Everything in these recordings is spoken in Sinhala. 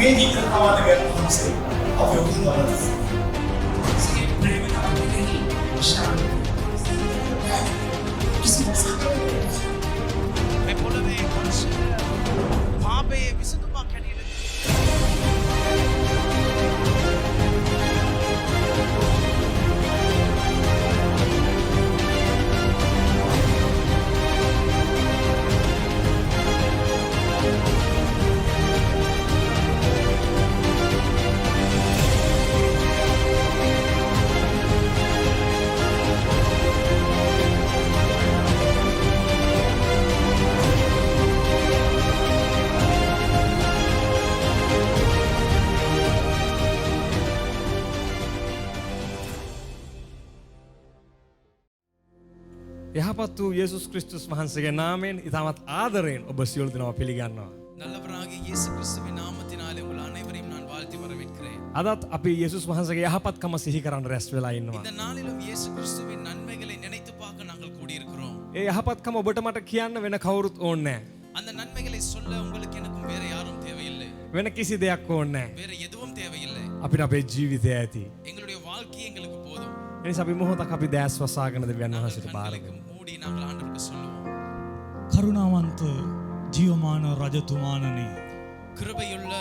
මේ ජීවිත තවද ගැටුම්සේ අපි ඔක්කොම මේ පොළවේ මනුෂ්‍ය පාපයේ විසඳුමක් හැටියට යහපත් වූ යේසුස් ක්‍රිස්තුස් වහන්සේගේ නාමයෙන් ඉතාමත් ආදරයෙන් ඔබ සියලු දෙනාව පිළිගන්නවා. நல்லவராகிய இயேசு கிறிஸ்துவின் நாமத்தினாலே உங்கள் அனைவரையும் நான் வாழ்த்தி வரவேற்கிறேன். අදත් අපි යේසුස් වහන්සේගේ යහපත්කම සිහි කරන්න රැස් වෙලා ඉන්නවා. இந்த நாளிலும் இயேசு கிறிஸ்துவின் நன்மைகளை நினைத்து பார்க்க நாங்கள் கூடியிருக்கிறோம். ඒ යහපත්කම ඔබට මට කියන්න වෙන කවුරුත් ඕනේ නැහැ. அந்த நன்மைகளை சொல்ல உங்களுக்கு எனக்கும் வேற யாரும் தேவையில்லை. වෙන කිසි දෙයක් ඕනේ නැහැ. வேற எதுவும் தேவையில்லை. අපිට අපේ ජීවිතය ඇති. எங்களுடைய வாழ்க்கை எங்களுக்கு போதும். ඒ නිසා අපි මොහොතක් අපි දැස් වසාගෙන දෙවියන් වහන්සේට බාර கண்களுக்கு மூடி நாங்கள் ஆண்டவருக்கு சொல்லுவோம். කරුණාවන්ත ජීවමාන රජතුමානනේ கிருபையுள்ள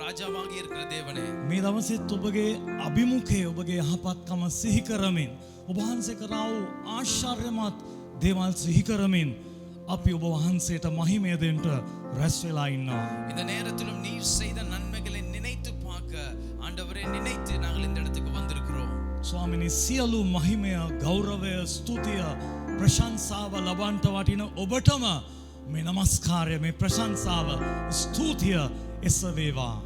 ராஜாவாகி இருக்கிற தேவனே මේ දවසෙත් ඔබගේ අභිමුඛය ඔබගේ යහපත්කම සිහි කරමින් ඔබ වහන්සේ කරා වූ ආශ්චර්යමත් දේවල් සිහි කරමින් අපි ඔබ වහන්සේට මහිමය දෙන්න රැස් වෙලා ඉන්නවා. இந்த நேரத்திலும் நீர் செய்த நன்மைகளை நினைத்து பார்க்க ஆண்டவரே நினைத்து நாங்கள் இந்த இடத்துக்கு வந்திருக்கிறோம். ස්වාමිනී සියලු මහිමය ගෞරවය ස්තුතිය ප්‍රශංසාව ලබන්ට වටින ඔබටම මේ නමස්කාරය මේ ප්‍රශංසාව ස්තුතිය එසවේවා.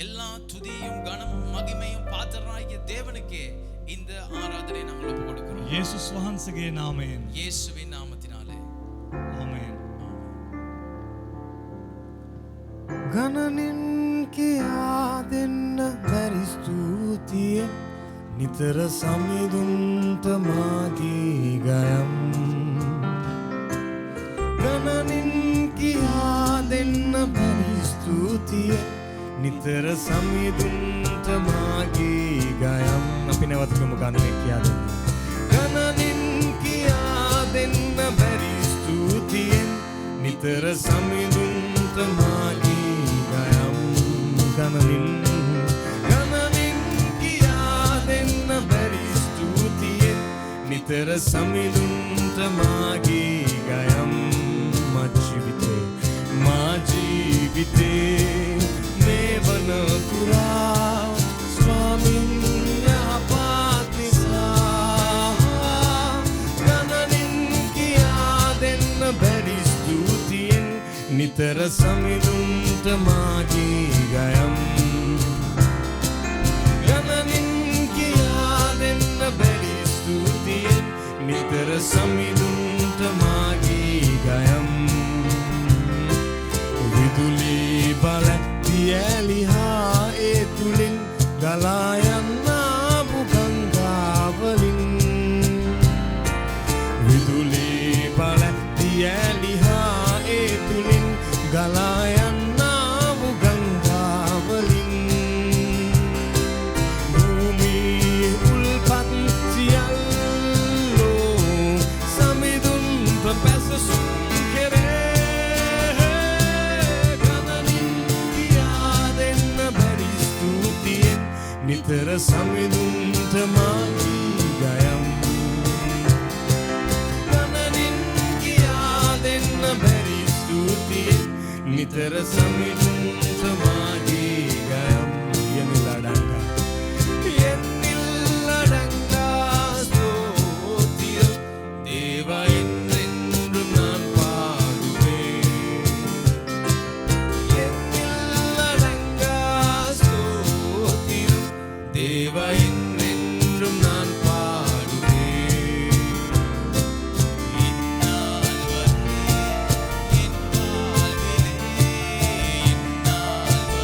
எல்லா துதியும் கனமும் மகிமையும் பாத்திரராகிய தேவனுக்கே இந்த ஆராதனை நாங்கள் ஒப்பு கொடுக்கிறோம். යේසුස් වහන්සේගේ නාමයෙන් இயேசுவின் நாமத்தினாலே ආමේන්. ගණනින් කියා දෙන්න බැරි ස්තුතිය නිතර සමිඳුන්ට මාගේ ගයම්. ගණනින් කියා දෙන්න බැරි ස්තුතිය නිතර සමිඳුන්ට මාගේ ගයම්. අපි නැවත ගමු ගණනින් කියා දෙන්න. ගණනින් කියා දෙන්න බැරි ස්තුතියෙන් නිතර සමිඳුන්ට මාගේ ගයම්. ගණනින් නිතර සමිඳුන්ට මාගේ ගයම්. මා ජීවිතේ මේ වන තුරා ස්වාමින් යහපත් නිසා ගණනින් කියා දෙන්න බැරි ස්තුතියෙන් නිතර සමිඳුන්ට මාගේ ගයම්. නිතර සමිඳුන්ට මාගේ ගයම්. විදුලි බල දියැලි හා ඒ තුලින් ගලා යන්නා ගංගාවලින්. විදුලි බල දියැලි හා ඒ තුලින් ගලා යන්නා ගංගාවලින්. භූමියේ උල්පත් සියල්ල නිතර සමිඳුන්ට මාගේ ගයම්. ගණනින් කියා දෙන්න බැරි ස්තුතියෙන් නිතර සමිඳුන්ට මාගේ ගයම්. என்னில்லடங்கா ஸ்தோத்திரம் தேவா என்றென்றும் நான் பாடுவேன். என்னில்லடங்கா ஸ்தோத்திரம் தேவா என்றென்றும் நான் பாடுவேன். இந்நாள் வரை என் வாழ்விலே இந்நாள்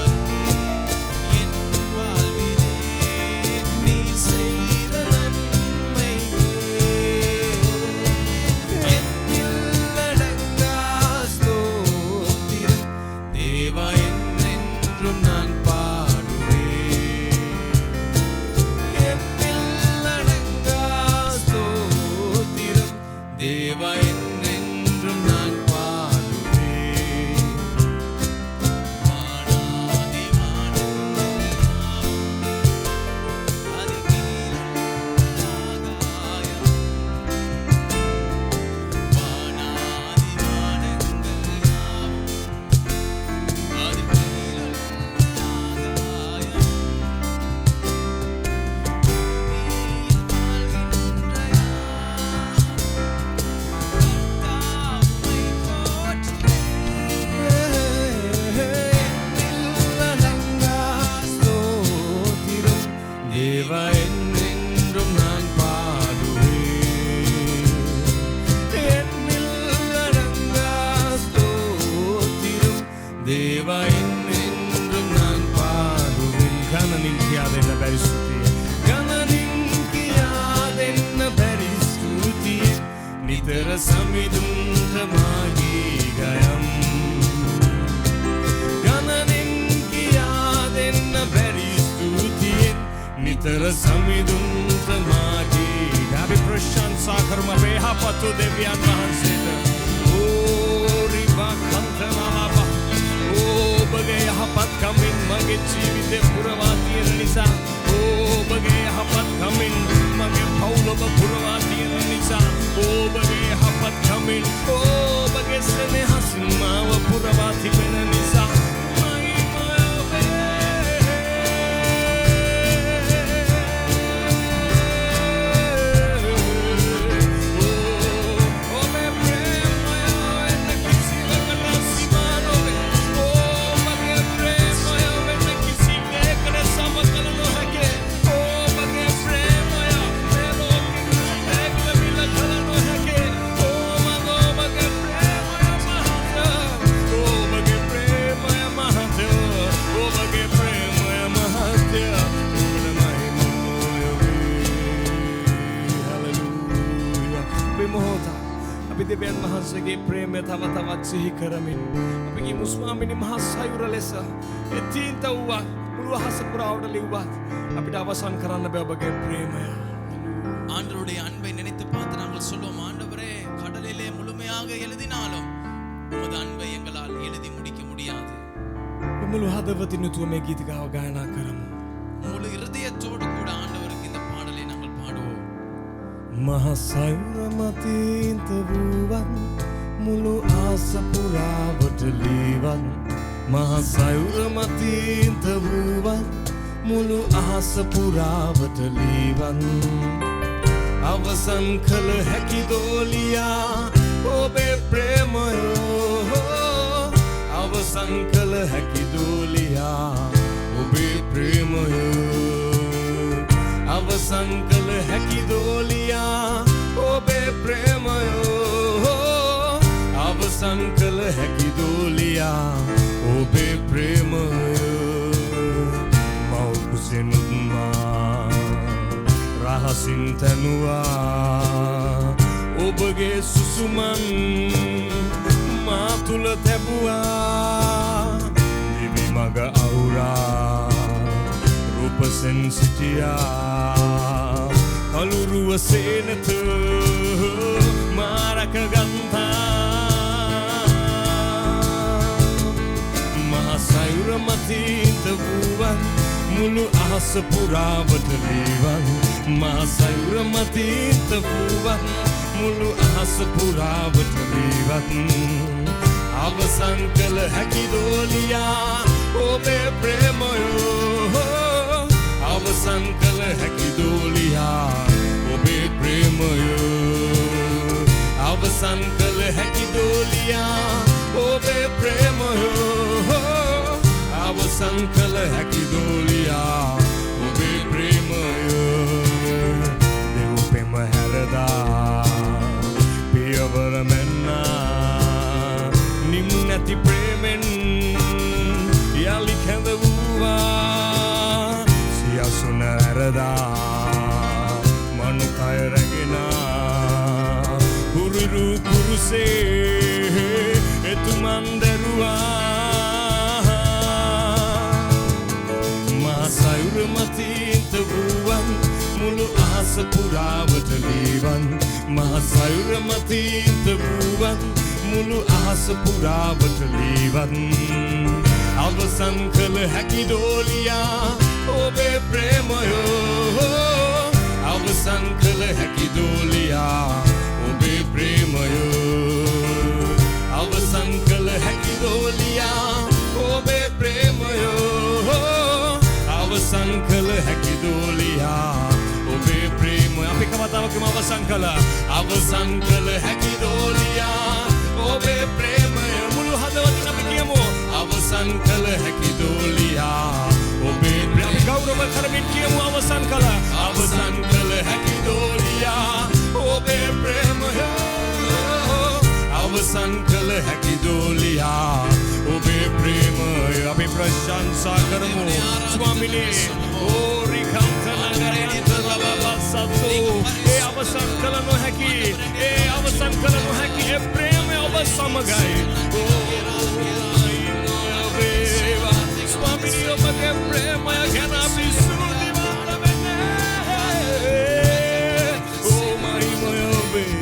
සමිඳුන්ට මාගේ ගයම් ගණනින් කියා දෙන්න බැරි ස්තුතියෙන් නිතර සමිඳුන්ට මාගේ අපි ප්‍රශංසා කරමු අපේ යහපත් දෙවියන් වහන්සේට ඕරිබා කන්තනාලබා ඔබගේ යහපත්කමින් මගේ ජීවිතේ පුරවා තියෙන නිසා ඔබගේ යහපත්කමින් මගේ පවුල ඔබ පුරවා තියෙන නිසා ඔබගේ යහපත්කමින් ඔබගේ සෙනෙහසින් මාව පුරවා තිබෙන නිසා දෙවියන් වහන්සේගේ ප්‍රේමය තව තවත් සිහි කරමින් අපගේ මුස්වාමිනි මහා සයුර ලෙස එතීන්ත වූ මුළු අහස පුරාවට ලිව්වත් අපිට අවසන් කරන්න බෑ ඔබගේ ප්‍රේමය. ஆண்டவருடைய அன்பை நினைத்து பார்த்து நாங்கள் சொல்லுவோம், ஆண்டவரே கடலிலே முழுமையாக எழுதினாலும் உமது அன்பை எங்களால் எழுதி முடிக்க முடியாது. මුළු හදවතින් යුතුව මේ ගීතිකාව ගායනා කරමු. முழு இருதயத்தோடு கூட ஆண்டவருக்கு இந்த பாடலை நாங்கள் பாடுவோம். මහා සයුර මතින්ත වූවන් මුළු ආස පුරාවට ලීවන් මහා සයුර මතින්ත වූවන් මුළු ආස පුරාවට ලීවන් අවසන් කළ හැකි දෝලියා ඔබේ ප්‍රේමයෝ අවසන් කළ හැකි දෝලියා ඔබේ ප්‍රේමයෝ අවසන් කළ හැකි දෝලියා ඔබේ ප්‍රේමයෝ අවසන් කළ හැකි දෝලියා ඔබේ ප්‍රේමයෝ මව්කුසෙනුත්මා රහසින් තැනුවා ඔබගේ සුසුමන් මා තුළ තැබුවා දිවි මග අවුරා රූපසෙන් සිටියා කළුරුව සේනත මාරක ගන්තා මහා සයුර මතින්ත වූවන් මුළු අහස පුරාවට ලීවන් මහා සයුර මතින්ත වූවන් මුළු අහස පුරාවට ලීවන් අවසන් කළ හැකි දෝලියා ඔබේ ප්‍රේමයෝ අවසන් කළ හැකි දෝලියා ඔබේ ප්‍රේමයෝ අවසන් කළ හැකි දෝලියා ඔබේ ප්‍රේමයෝ අවසන් කළ හැකි දෝලියා ඔබේ ප්‍රේමයෝ දෙව් පෙම හැරදා පියවර මෙන්නා නිම් නැති ප්‍රේමෙන් යලි කැඳ වූවා සියසුන ඇරදා මනුකය රැගෙනා කුරුරු කුරුසේ එතුමන් දැරුවා මා සයුර මතින්ත වූවන් මුළු අහස පුරාවට ලීවන් මා සයුර මතින්ත වූවන් මුළු අහස පුරාවට ලීවන් අවසන් කළ හැකි දෝලියා ඔබේ ප්‍රේමයෝ අවසන් කළ හැකි දෝලියා ඔබේ ප්‍රේමයෝ අවසන් කළ හැකි දෝලියා ඔබේ ප්‍රේමයෝ අවසන් කළ හැකි දෝලියා ඔබේ ප්‍රේමය අපි කවදාවකම අවසන් කළ හැකි දෝලියා ඔබේ ප්‍රේමය මුළු හදවතින් අපි කියමු අවසන් කළ හැකි දෝලියා ඔබේ ප්‍රේමය ගෞරව කරමින් කියමු අවසන් කළ හැකි දෝලියා ඔබේ ප්‍රේමය අවසන් කළ හැකි දෝලියා ඔබේ ප්‍රේමය අපි ප්‍රශංසා කරමු ස්වාමිනේ ඒ අවසන් කළ නොහැකි සමගයි ස්වාමිනී ඔබගේ ප්‍රේමය ගැන අපි ස්තුතිවන්ත වෙන්නේ ඕ මහිමය ඔබේ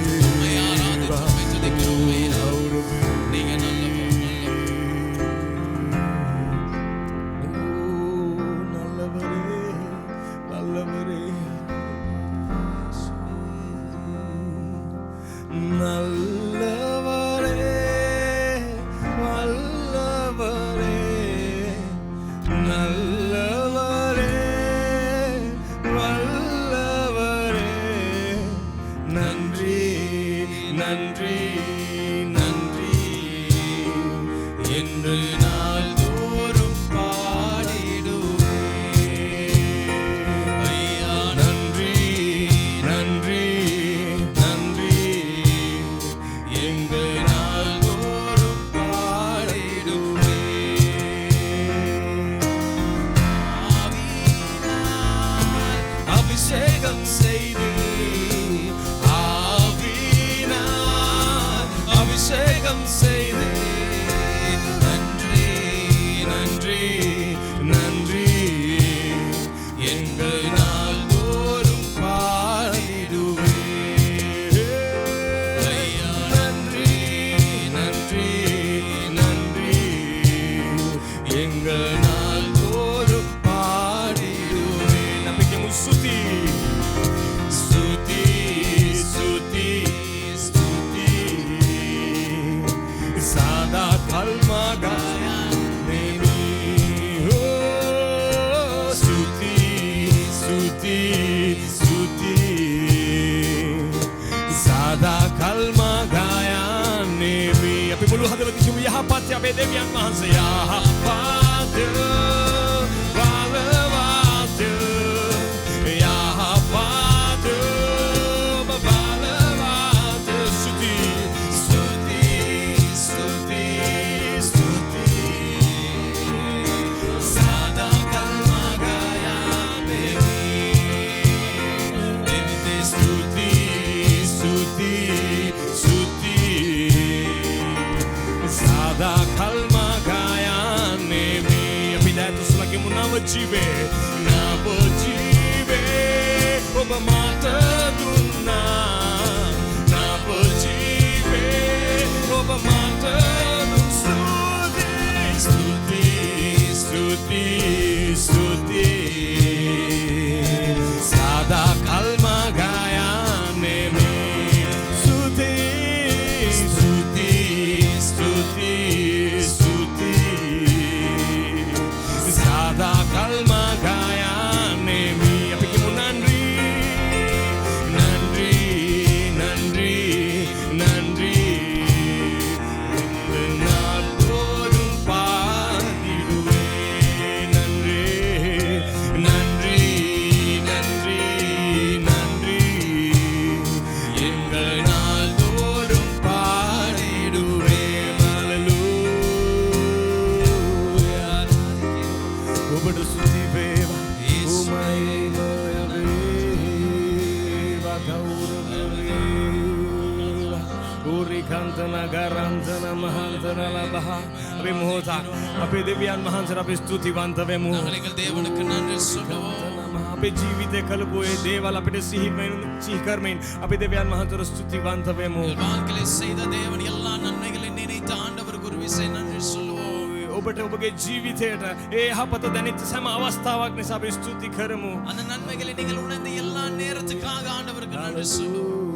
අපේ දෙවියන් වහන්සේට අපි ස්තුතිවන්ත වෙමු. நாங்கள் தேவனுக்கு நன்றி சொல்லுவோம். අපේ ජීවිතේ කළපු ඒ දේවල් අපිට සිහි කරමින් අපි දෙවියන් වහන්සේට ස්තුතිවන්ත වෙමු. வாழ்க்கையில செய்த தேவன் எல்லா நன்மைகளையும் நினைத்து ஆண்டவருக்கு ஒரு விசை நன்றி சொல்லுவோம். ඔබට ඔබගේ ජීවිතයට ඒ යහපත දැනෙච්ච සෑම අවස්ථාවක් නිසා අපි ස්තුති කරමු. அந்த நன்மைகளை நீங்கள் உணர்ந்த எல்லா நேரத்துக்காக ஆண்டவருக்கு நன்றி சொல்லுவோம்.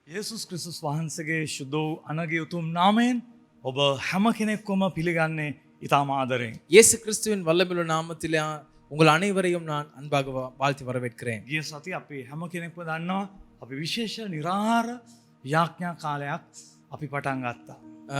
යේසුස් ක්‍රිස්තුස් වහන්සේගේ ශුද්ධ වූ අනගේ උතුම් නාමයෙන් ඔබ හැම කෙනෙක්වම පිළිගන්නේ ඉතාම ආදරෙන්. இயேசு கிறிஸ்துவின் வல்லமையுள்ள நாமத்திலே உங்கள் அனைவரையும் நான் அன்பாக வாழ்த்தி வரவேற்கிறேன். ගිය සති අපි හැම කෙනෙක්ම දන්නවා අපි විශේෂ නිරාහාර යාඥා කාලයක් අපි පටන් ගත්තා.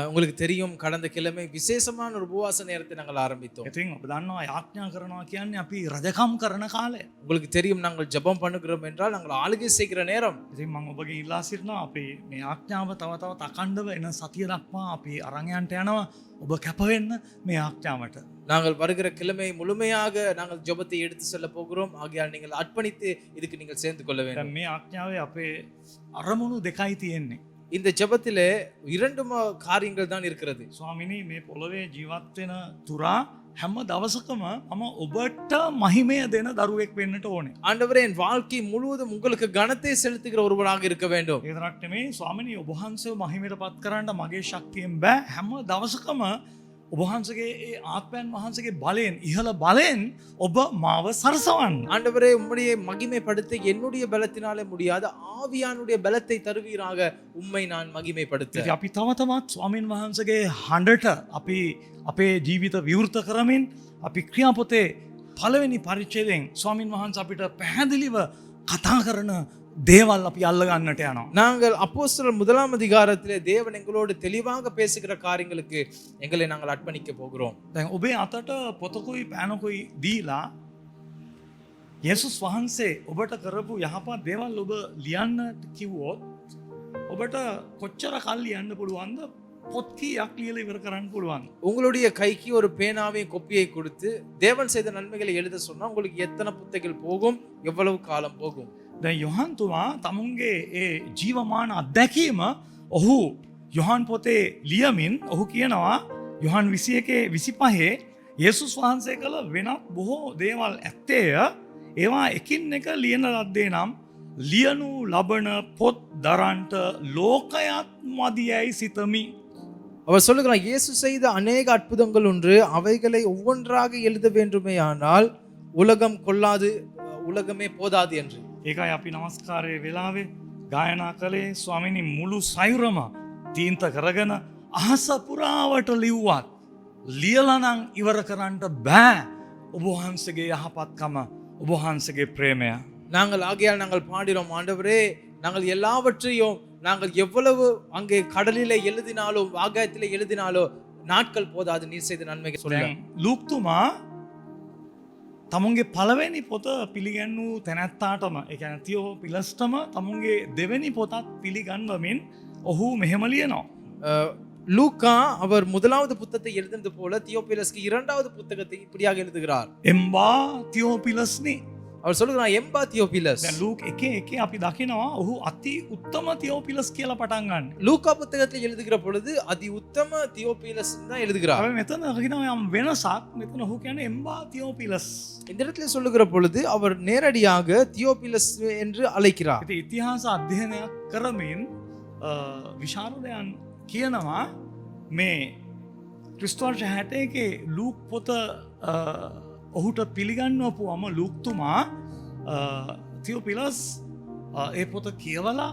உங்களுக்கு தெரியும், கடந்த கிழமை விசேஷமான ஒரு உபவாச நேரத்தை நாங்கள் ஆரம்பித்தோம். ඉතින් ඔබ දන්නවා යාඥා කරනවා කියන්නේ අපි රජකම් කරන කාලය. உங்களுக்கு தெரியும், நாங்கள் ஜெபம் பண்ணுகிறோம் என்றால் நாங்கள் ஆளுகை செய்கிற நேரம். ඉතින් මම ඔබගේ ඉල්ලා සිටිනවා අපි මේ යාඥාව තව තවත් අකණ්ඩව එන සතිය දක්වා අපි අරන් යන්න යනවා. ඔබ කැප වෙන්න මේ යාඥාවට. நாங்கள் வருகிற கிழமை முழுமையாக நாங்கள் ஜெபத்தை எடுத்து செல்ல போகிறோம். ஆகையால் நீங்கள் அர்ப்பணித்து இதுக்கு நீங்கள் சேர்ந்து கொள்ள வேண்டும். දැන් මේ යාඥාවේ අපේ අරමුණු දෙකයි තියෙන්නේ. இந்த ஜெபத்திலே 2 காரியங்கள் தான் இருக்கிறது. ස්වාමිනී මේ පොළොවේ ජීවත් වෙන තුරා හැම දවසකම මම ඔබට මහිමය දෙන දරුවෙක් වෙන්නට ඕනේ. ஆண்டவரே, என் வாழ்க்கை முழுவதும் உங்களுக்கு கனத்தை செலுத்துகிற ஒருவராக இருக்க வேண்டும். ඒ තරක් නෙමෙයි ස්වාමිනී ඔබ වහන්සේව මහිමයට පත් කරන්න මගේ ශක්තියෙන් බෑ. හැම දවසකම ඔබ වහන්සේගේ ඒ ආත්මයන් වහන්සේගේ බලයෙන් ඉහළ බලයෙන් ඔබ මාව සරසවන්න. ஆண்டவரே, உம்முடைய மகிமைப்படுத்த என்னுடைய பலத்தினாலே முடியாத ஆவியானுடைய பலத்தை தருவீராக உம்மை நான் மகிமைப்படுத்த. ඉතින් අපි තව තවත් ස්වාමින් වහන්සේගේ හඬට අපි අපේ ජීවිත විවෘත කරමින් අපි ක්‍රියාපොතේ පළවෙනි පරිච්ඡේදයෙන් ස්වාමින් වහන්සේ අපිට පැහැදිලිව කතා කරන දේවල් අපි අල්ල ගන්නට යනවා. நாங்கள் அப்போஸ்தலர் 1 அதிகாரத்திலே தேவன் எங்களோடு தெளிவாக பேசுகிற காரியங்களுக்கு எங்களை நாங்கள் அர்ப்பணிக்க போகிறோம். දැන් ඔබේ අතට පොතකුයි පෑනකුයි දීලා යේසුස් වහන්සේ ඔබට කරපු යහපත් දේවල් ඔබ ලියන්න කිව්වොත් ඔබට කොච්චර කල් ලියන්න පුළුවන්ද? පොත් කීයක් ලියලා ඉවර කරන්න පුළුවන්ද? உங்களுடைய கைக்கு ஒரு பேனாவையும் கொப்பியை கொடுத்து தேவன் செய்த நன்மைகளை எழுத சொன்னா உங்களுக்கு எத்தனை புத்தகங்கள் போகும், எவ்வளவு காலம் போகும்? දැන් යොහන්තුමා තමුන්ගේ ඒ ජීවමාන අත්දැකීම ඔහු යොහන් පොතේ ලියමින් ඔහු කියනවා යොහන් 21:25 යේසුස් වහන්සේ කළ වෙනත් බොහෝ දේවල් ඇත්තේය. ඒවා එකින් එක ලියන ලද්දේ නම් ලියනු ලබන පොත් දරන්ට ලෝකයත් මදියයි සිතමි. அவர் சொல்லுகிறார், இயேசு செய்த அநேக அற்புதங்கள் ஒன்று, அவைகளை ஒவ்வொன்றாக எழுத வேண்டுமேயானால் உலகம் கொள்ளாது, உலகமே போதாது என்று. ඒකයි අපි නමස්කාරය වෙලාවේ ගායනා කළේ ස්වාමිනි මුළු සයුරම තීන්ත කරගෙන අහස පුරාවට ලිව්වත් ලියලනං ඉවර කරන්නට බෑ ඔබ වහන්සේගේ යහපත්කම ඔබ වහන්සේගේ ප්‍රේමය. நாங்கள் ஆகையால் நாங்கள் பாடினோம், ஆண்டவரே நாங்கள் எல்லாவற்றையும் நாங்கள் எவ்வளவு அங்கே கடலிலே எழுதினாலும் ஆகாயத்திலே எழுதினாலோ நாட்கள் போதாது நீர் செய்த நன்மைகள் சொல்லுங்க. ලූක්තුමා තමුන්ගේ පළවෙනි පොත පිළිගන්නු තැනැත්තාටම ඒ කියන්නේ තියෝ පිලස්ටම තමුන්ගේ දෙවෙනි පොතත් පිළිගන්වමින් ඔහු මෙහෙම ලියනවා. லூக்கா அவர் 1வது புத்தகத்தை எழுதினது போல தியோபிலஸ்க்கு 2வது புத்தகத்தை இப்படியாக எழுதுகிறார். එම්බා තියෝපිලස්නි. அவர் சொல்லுகிறார், எம்பா தியோபிலஸ். දැන් ලූක් 1:1 අපි දකිනවා ඔහු අති උත්තම තියෝපිලස් කියලා පටන් ගන්න. லூக்கா புத்தகத்தில் எழுதுகிற பொழுது அதி உத்தம தியோபிலஸ் தான் எழுதுகிறார். අපි මෙතන කියනවා යම් වෙනසක්. මෙතන ඔහු කියන්නේ එම්බා තියෝපිලස්. இந்த இடத்துல சொல்லுகிற பொழுது அவர் நேரடியாக தியோபிலஸ் என்று அழைக்கிறார். ඉතින් ඉතිහාස අධ්‍යයනයක් කරමින් විශාරදයන් කියනවා මේ ක්‍රිස්තුවර්ෂ 61 ලූක් පොත ඔහුට පිළිගන්වපුවම ලූක්තුමා තියෝපිලස් ඒ පොත කියවලා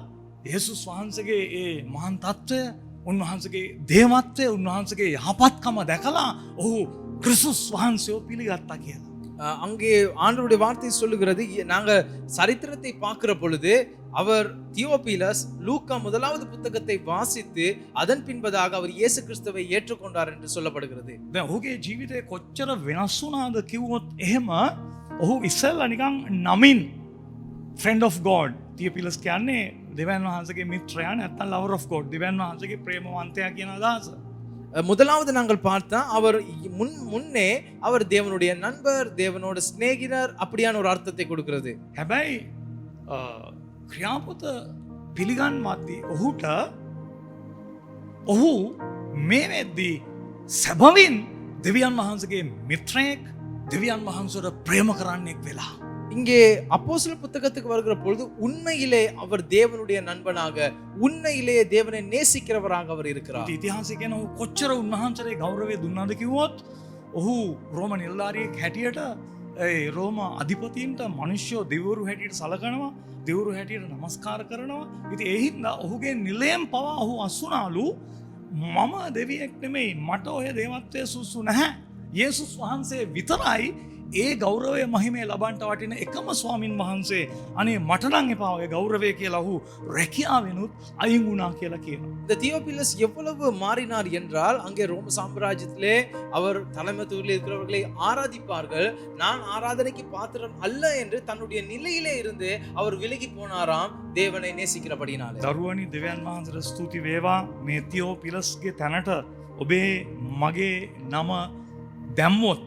යේසුස් වහන්සේගේ ඒ මහාන් තත්ත්වය, උන්වහන්සේගේ දේවත්වය, උන්වහන්සේගේ යහපත්කම දැකලා ඔහු ක්‍රිස්තුස් වහන්සේව පිළිගත්තා කියලා. அங்கே ஆண்டவருடைய வார்த்தை சொல்லுகிறது, நாங்க சரித்திரத்தை பார்க்கிற பொழுது அவர் தியோபிலஸ் லூக்கா 1வது புத்தகத்தை வாசித்து அதன் பின்பதாக அவர் இயேசு கிறிஸ்துவை ஏற்றுக்கொண்டார் என்று சொல்லப்படுகிறது. දැන් ඔහුගේ ජීවිතේ කොච්චර වෙනස් වුණාද කිව්වොත් එහෙම ඔහු ඉස්සෙල්ලා නිකන් නමින් friend of God තියෝපිලස් කියන්නේ දෙවියන් වහන්සේගේ මිත්‍රයා නැත්නම් lover of God දෙවියන් වහන්සේගේ ප්‍රේමවන්තයා කියන අදහස. முதலாவது நாங்கள் பார்த்தா அவர் முன்னே அவர் தேவனுடைய நண்பர், தேவனோட சிநேகிதர் அப்படியான ஒரு அர்த்தத்தை கொடுக்கிறது. හැබැයි ක්‍රියාපොත පිළිගන්වද්දී ඔහුට ඔහු මේ වෙද්දී සැබවින් දෙවියන් වහන්සේගේ මිත්‍රයෙක්, දෙවියන් වහන්සේට ප්‍රේම කරන්නෙක් වෙලා. இங்கே அப்போஸ்தலர் புத்தகத்துக்கு வருகிற பொழுது உண்மையிலே அவர் தேவனுடைய நண்பனாக, உண்மையிலே தேவனை நேசிக்கிறவராக அவர் இருக்கிறார். ඉතිහාසය කියන ඔහු කොච්චර උන්වහන්සේට ගෞරවය දුන්නාද කිව්වොත් ඔහු රෝම නිලධාරියෙක් හැටියට ඒ රෝම අධිපතීන්ට මිනිස්සු දෙවිවරු හැටියට සලකනවා, දෙවිවරු හැටියට නමස්කාර කරනවා. ඉතින් ඒ හින්දා ඔහුගේ නිලයෙන් පවා ඔහු අසුනාලු මම දෙවියෙක් නෙමෙයි, මට ඔය දේවත්වයේ සුසු නැහැ. යේසුස් වහන්සේ විතරයි ඒ ගෞරවය මහිමේ ලබන්ට වටින එකම ස්වාමින් වහන්සේ අනේ මටනං එපාවගේ ගෞරවය කියලා ඔහු රැකියාවෙනුත් අයින් වුණා කියලා කියනවා. இந்த தியோபிலஸ் எவ்வளவு மாறினார் என்றால் அங்கே ரோம சாம்ராஜ்யத்திலே அவர் தலைமைத்துவத்தில் இருக்கிறவர்களை ஆராதிப்பார்கள். நான் ஆராதனைக்கு பாத்திரம் அல்ல என்று தன்னுடைய நிலையிலே இருந்து அவர் விலகி போனாராம் தேவனை நேசிக்கிறபடினாலே. දරුවනි දෙවියන් වහන්සේට ස්තුති වේවා මේ තියෝපිලස්ගේ තැනට ඔබේ මගේ නම දැම්මොත්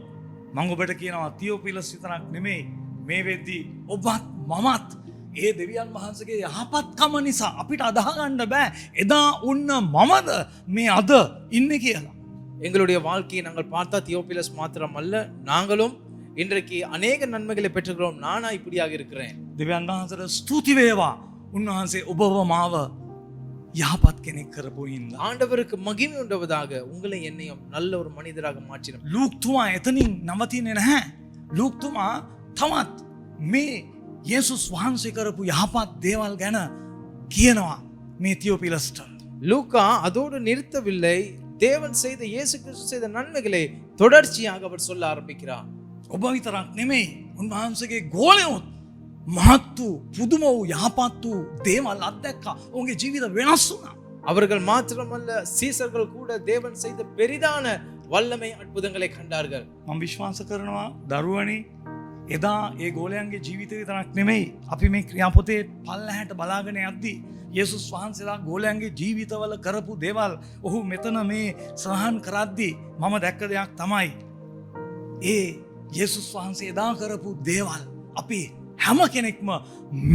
මං ඔබට කියනවා තියෝපිලස් විතරක් නෙමෙයි මේ වෙද්දී ඔබත් මමත් ඒ දෙවියන් වහන්සේගේ යහපත්කම නිසා අපිට අදහගන්න බෑ එදා උන්න මමද මේ අද ඉන්නේ කියලා. எங்களுடைய வாழ்க்கையை நாங்கள் பார்த்தா தியோபிலஸ் மாத்திரம் அல்ல, நாங்களும் இன்றைக்கு அநேக நன்மைகளை பெற்றுக்கிறோம். நானா இப்படியாக இருக்கிறேன். දෙවියන් වහන්සේට ස්තුති වේවා උන්වහන්සේ ඔබව මාව යහපත් කෙනෙක් කරපු හින්දා. ஆண்டவருக்கு மகிமை உண்டவதாக உங்களை என்னையும் நல்ல ஒரு மனிதராக மாற்றினோம். ලූක්තුමා එතනින් නවතින්නේ නැහැ. ලූක්තුමා තමත් මේ යේසුස් වහන්සේ කරපු යහපත් දේවල් ගැන කියනවා මේ තියෝපිලස්ට. லூக்கா அதோடு நிறுத்தவில்லை. தேவன் செய்த இயேசு கிறிஸ்து செய்த நன்மைகளை தொடர்ச்சியாக அவர் சொல்ல ஆரம்பிக்கிறார். ඔබ විතරක් නෙමෙයි උන්වහන්සේගේ ගෝලයොත් මහත් වූ පුදුම වූ යහපත් වූ දේවල් අත්දැක්කා. ඔවුන්ගේ ජීවිත වෙනස් වුණා. அவர்கள் மாத்திரமல்ல, சீசர்கள் கூட தேவன் செய்த பெரிதான வல்லமை අற்புதங்களை கண்டார்கள். මම විශ්වාස කරනවා දරුවනි එදා ඒ ගෝලයන්ගේ ජීවිත විතරක් නෙමෙයි අපි මේ ක්‍රියාපොතේ පල්ලහැට බලාගෙන යද්දී යේසුස් වහන්සේලා ගෝලයන්ගේ ජීවිතවල කරපු දේවල් ඔහු මෙතන මේ සඳහන් කරද්දී මම දැක්ක දෙයක් තමයි ඒ යේසුස් වහන්සේ එදා කරපු දේවල් අපි හැම කෙනෙක්ම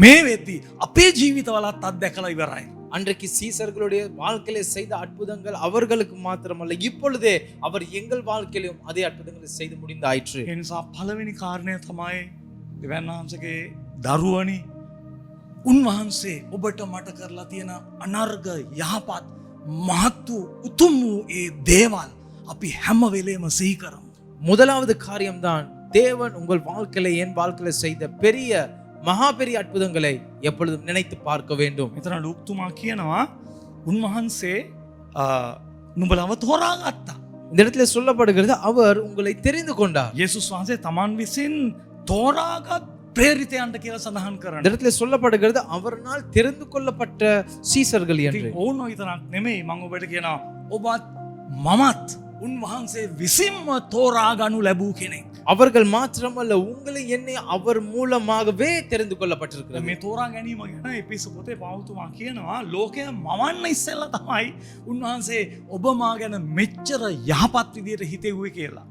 මේ වෙද්දී අපේ ජීවිතවලත් අත්දැකලා ඉවරයි. அன்றைக்கு சீசர்களுடைய வாழ்க்கையிலே செய்த அற்புதங்கள் அவர்களுக்கு மாத்திரமல்ல, இப்பொழுதே அவர் எங்கள் வாழ்க்கையிலும் அதே அற்புதங்களை செய்து முடிந்தாயிற்று. ඒ නිසා පළවෙනි කාරණය තමයි දෙවියන් වහන්සේගේ දරුවනි උන්වහන්සේ ඔබට මට කරලා තියෙන අනර්ග යහපත් මහත් වූ උතුම් වූ ඒ දේවල් අපි හැම වෙලේම සිහි කරමු. முதலாவது காரியம்தான் தேவன் உங்கள் வாழ்க்கையில என் வாழ்க்கையில செய்த பெரிய மகா பெரிய அற்புதங்களை எப்பொழுதும் நினைத்து பார்க்க வேண்டும். මෙතන ලූක්තුමා කියනවා උන්වහන්සේ නුඹලව තෝරාගත්තා. இந்த இடத்துல சொல்லப்படுகிறது அவர் உங்களை தெரிந்து கொண்டார். යේසුස් වහන්සේ තමන් විසින් තෝරාගත් ප්‍රේරිතයන්ට කියලා සඳහන් இந்த කරනවා. இடத்துல சொல்லப்படுகிறது அவரால் தெரிந்து கொள்ளப்பட்ட சீசர்கள் என்று. ඕනෝ විතරක් නෙමෙයි මම ඔබට කියනවා ඔබත් මමත් උන්වහන්සේ විසින්ම තෝරාගනු ලැබූ කෙනෙක්. அவர்கள் மாத்திரமல்ல, உங்களை என்னை அவர் மூலமாகவே தெரிந்து கொள்ளப்பட்டிருக்கிறது. මේ තෝරා ගැනීම ගැන එපිස පොතේ පවුතුමා කියනවා ලෝකය මවන්න ඉස්සෙල්ලා තමයි උන්වහන්සේ ඔබ මා ගැන මෙච්චර යහපත් විදියට හිතෙව්වේ කියලා.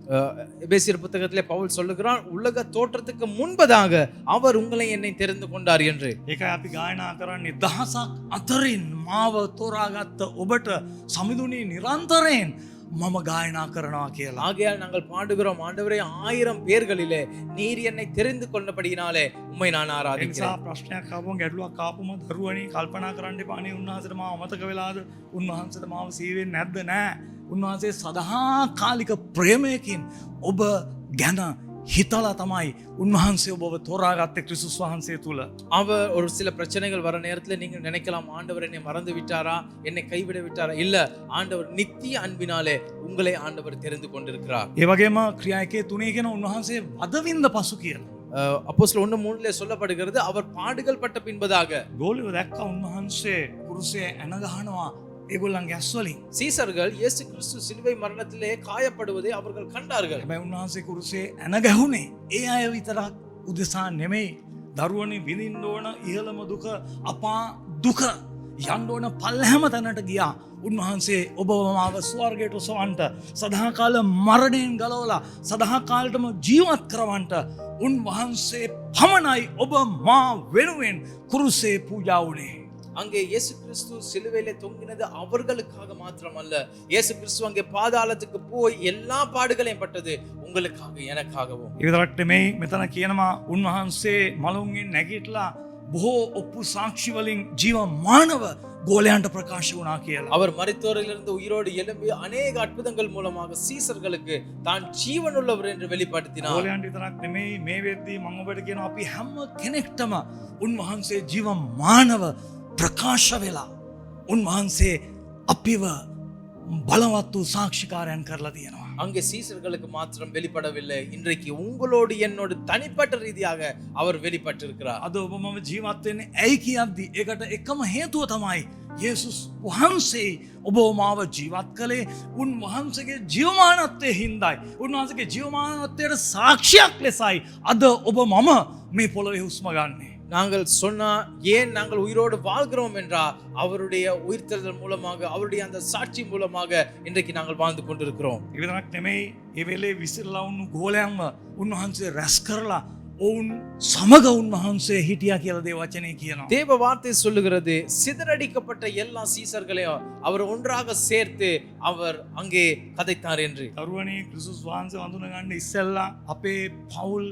எபேசியர் புத்தகத்திலே பவுல் சொல்லுகிறார், உலக தோற்றத்துக்கு முன்பதாக அவர் உங்களை என்னை தெரிந்து கொண்டார் என்று. ඒකයි අපි ගායනා කරන්නේ දහසක් අතරින් මාව තෝරාගත්ත ඔබට සමිඳුනි නිරන්තරයෙන් මම ගායනා කරනවා කියලා. ஆகையால் நாங்கள் பாடுகிறோம், ஆண்டவரே 1000 பேர்களிலே நீர் என்னை தெரிந்து கொண்டபடியினாலே உம்மை நான் ඒ ஆராதிக்கிறேன். නිසා ප්‍රශ්නයක් ආවම ගැටලුවක් ආපුම දරුවනි කල්පනා කරන්න එපානේ උන්වහන්සේට මාව අමතක වෙලාද උන්වහන්සේට මාව සීවෙන්නේ නැද්ද? නෑ. උන්වහන්සේ සදා කාලික ප්‍රේමයකින් ඔබ ගැන හිතලා තමයි උන්වහන්සේ ඔබව තෝරාගත්තේ ක්‍රිස්තුස් වහන්සේ තුල. அவர் ஒரு சில பிரச்சனைகள் வர நேரத்தில் நீங்க நினைக்கலாம், ஆண்டவர் என்னை மறந்து விட்டாரா, என்னை கைவிட விட்டாரா? இல்ல, ஆண்டவர் நித்திய அன்பினாலே உங்களை ஆண்டவர் தெரிந்து கொண்டிருக்கிறார். ඒ වගේම ක්‍රියා 1:3 කියන උන්වහන්සේ වදවින්ද පසු කියලා. அப்போஸ்தலர் 1:3 சொல்லப்படுகிறது, அவர் பாடுகள் பட்ட பின்பதாக. ගෝලියෝ දැක්ක උන්වහන්සේ කුරුසේ ඇන ගහනවා ඒගොල්ලන්ගේ ඇස්වලින්. சீசர்கள் இயேசு கிறிஸ்து சிலுவை மரணத்திலே காயப்படுவதை அவர்கள் கண்டார்கள். හැබැයි උන්වහන්සේ කුරුසේ ඇන ගැහුනේ ඒ අය විතරක් උදෙසා නෙමෙයි. දරුවනි විඳින්න ඕන ඉහළම දුක අපා දුක යන්න ඕන පල්ලැහැම තැනට ගියා. උන්වහන්සේ ඔබව මාව ස්වර්ගයට ඔසවන්නට සදාකාල මරණයෙන් ගලවලා සදාකාලටම ජීවත් කරවන්නට උන්වහන්සේ පමණයි ඔබ මා වෙනුවෙන් කුරුසේ පූජා වුණේ. அங்கே இயேசு கிறிஸ்து சிலுவையிலே தொங்கினது அவர்களுக்காக மாத்திரமல்ல, இயேசு கிறிஸ்து அங்கே பாதாளத்துக்கு போய் எல்லா பாடுகளையும் பட்டது உங்களுக்காக எனக்காகவும். ඒ විතරක් නෙමෙයි මෙතන කියනවා උන්වහන්සේ මලුන්ගෙන් නැගිටලා බොහෝ ඔප්පු සාක්ෂි වලින් ජීවමානව ගෝලයන්ට ප්‍රකාශ වුණා කියලා. அவர் மரித்தோரிலிருந்து உயிரோடு எழும்பி அநேக அற்புதங்கள் மூலமாக சீசர்களுக்கு தான் ஜீவனுள்ளவர் என்று வெளிப்படுத்தினார். ගෝලයන්ට විතරක් නෙමෙයි මේ වෙද්දී මම ඔබට කියනවා අපි හැම කෙනෙක්ටම උන්වහන්සේ ජීවමානව ප්‍රකාශ වෙලා උන්වහන්සේ අපිව බලවත් වූ සාක්ෂිකාරයන් කරලා තියෙනවා. அங்கே சீசர்களுக்கு மாத்திரம் வெளிப்படவில்லை, இன்றைக்கு உங்களோடு என்னோடு தனிப்பட்ட ரீதியாக அவர் வெளிப்பட்டிருக்கிறார். අද ඔබ මම ජීවත් වෙන්නේ ඇයි කියද්දි ඒකට එකම හේතුව තමයි යේසුස් වහන්සේ ඔබ මාව ජීවත් කළේ උන්වහන්සේගේ ජීවමානත්වයේ හින්දායි. උන්වහන්සේගේ ජීවමානත්වයට සාක්ෂියක් ලෙසයි අද ඔබ මම මේ පොළොවේ හුස්ම ගන්නෙ. நாங்கள் சொன்னா ஏன் நாங்கள் உயிரோடு வாழ்கிறோம் என்றா அவருடைய உயிர்த்தெழுதல் மூலமாக, அவருடைய அந்த சாட்சி மூலமாக இன்றைக்கு நாங்கள் வாழ்ந்து கொண்டிருக்கிறோம். ඒ විතරක් නෙමෙයි, ඒ වෙලේ විසිරලා වුණු ගෝලයන්ව උන්වහන්සේ රැස් කරලා ඔවුන් සමග උන්වහන්සේ හිටියා කියලා දේ වචනේ කියනවා. தேவ வார்த்தை சொல்லுகிறது, சிதறடிக்கப்பட்ட எல்லா சீசர்களையும் அவர் ஒன்றாக சேர்த்து அவர் அங்கே கதைத்தார் என்று. දරුවනේ ක්‍රිස්තුස් වහන්සේ වඳුන ගන්න ඉස්සෙල්ලා අපේ පවුල්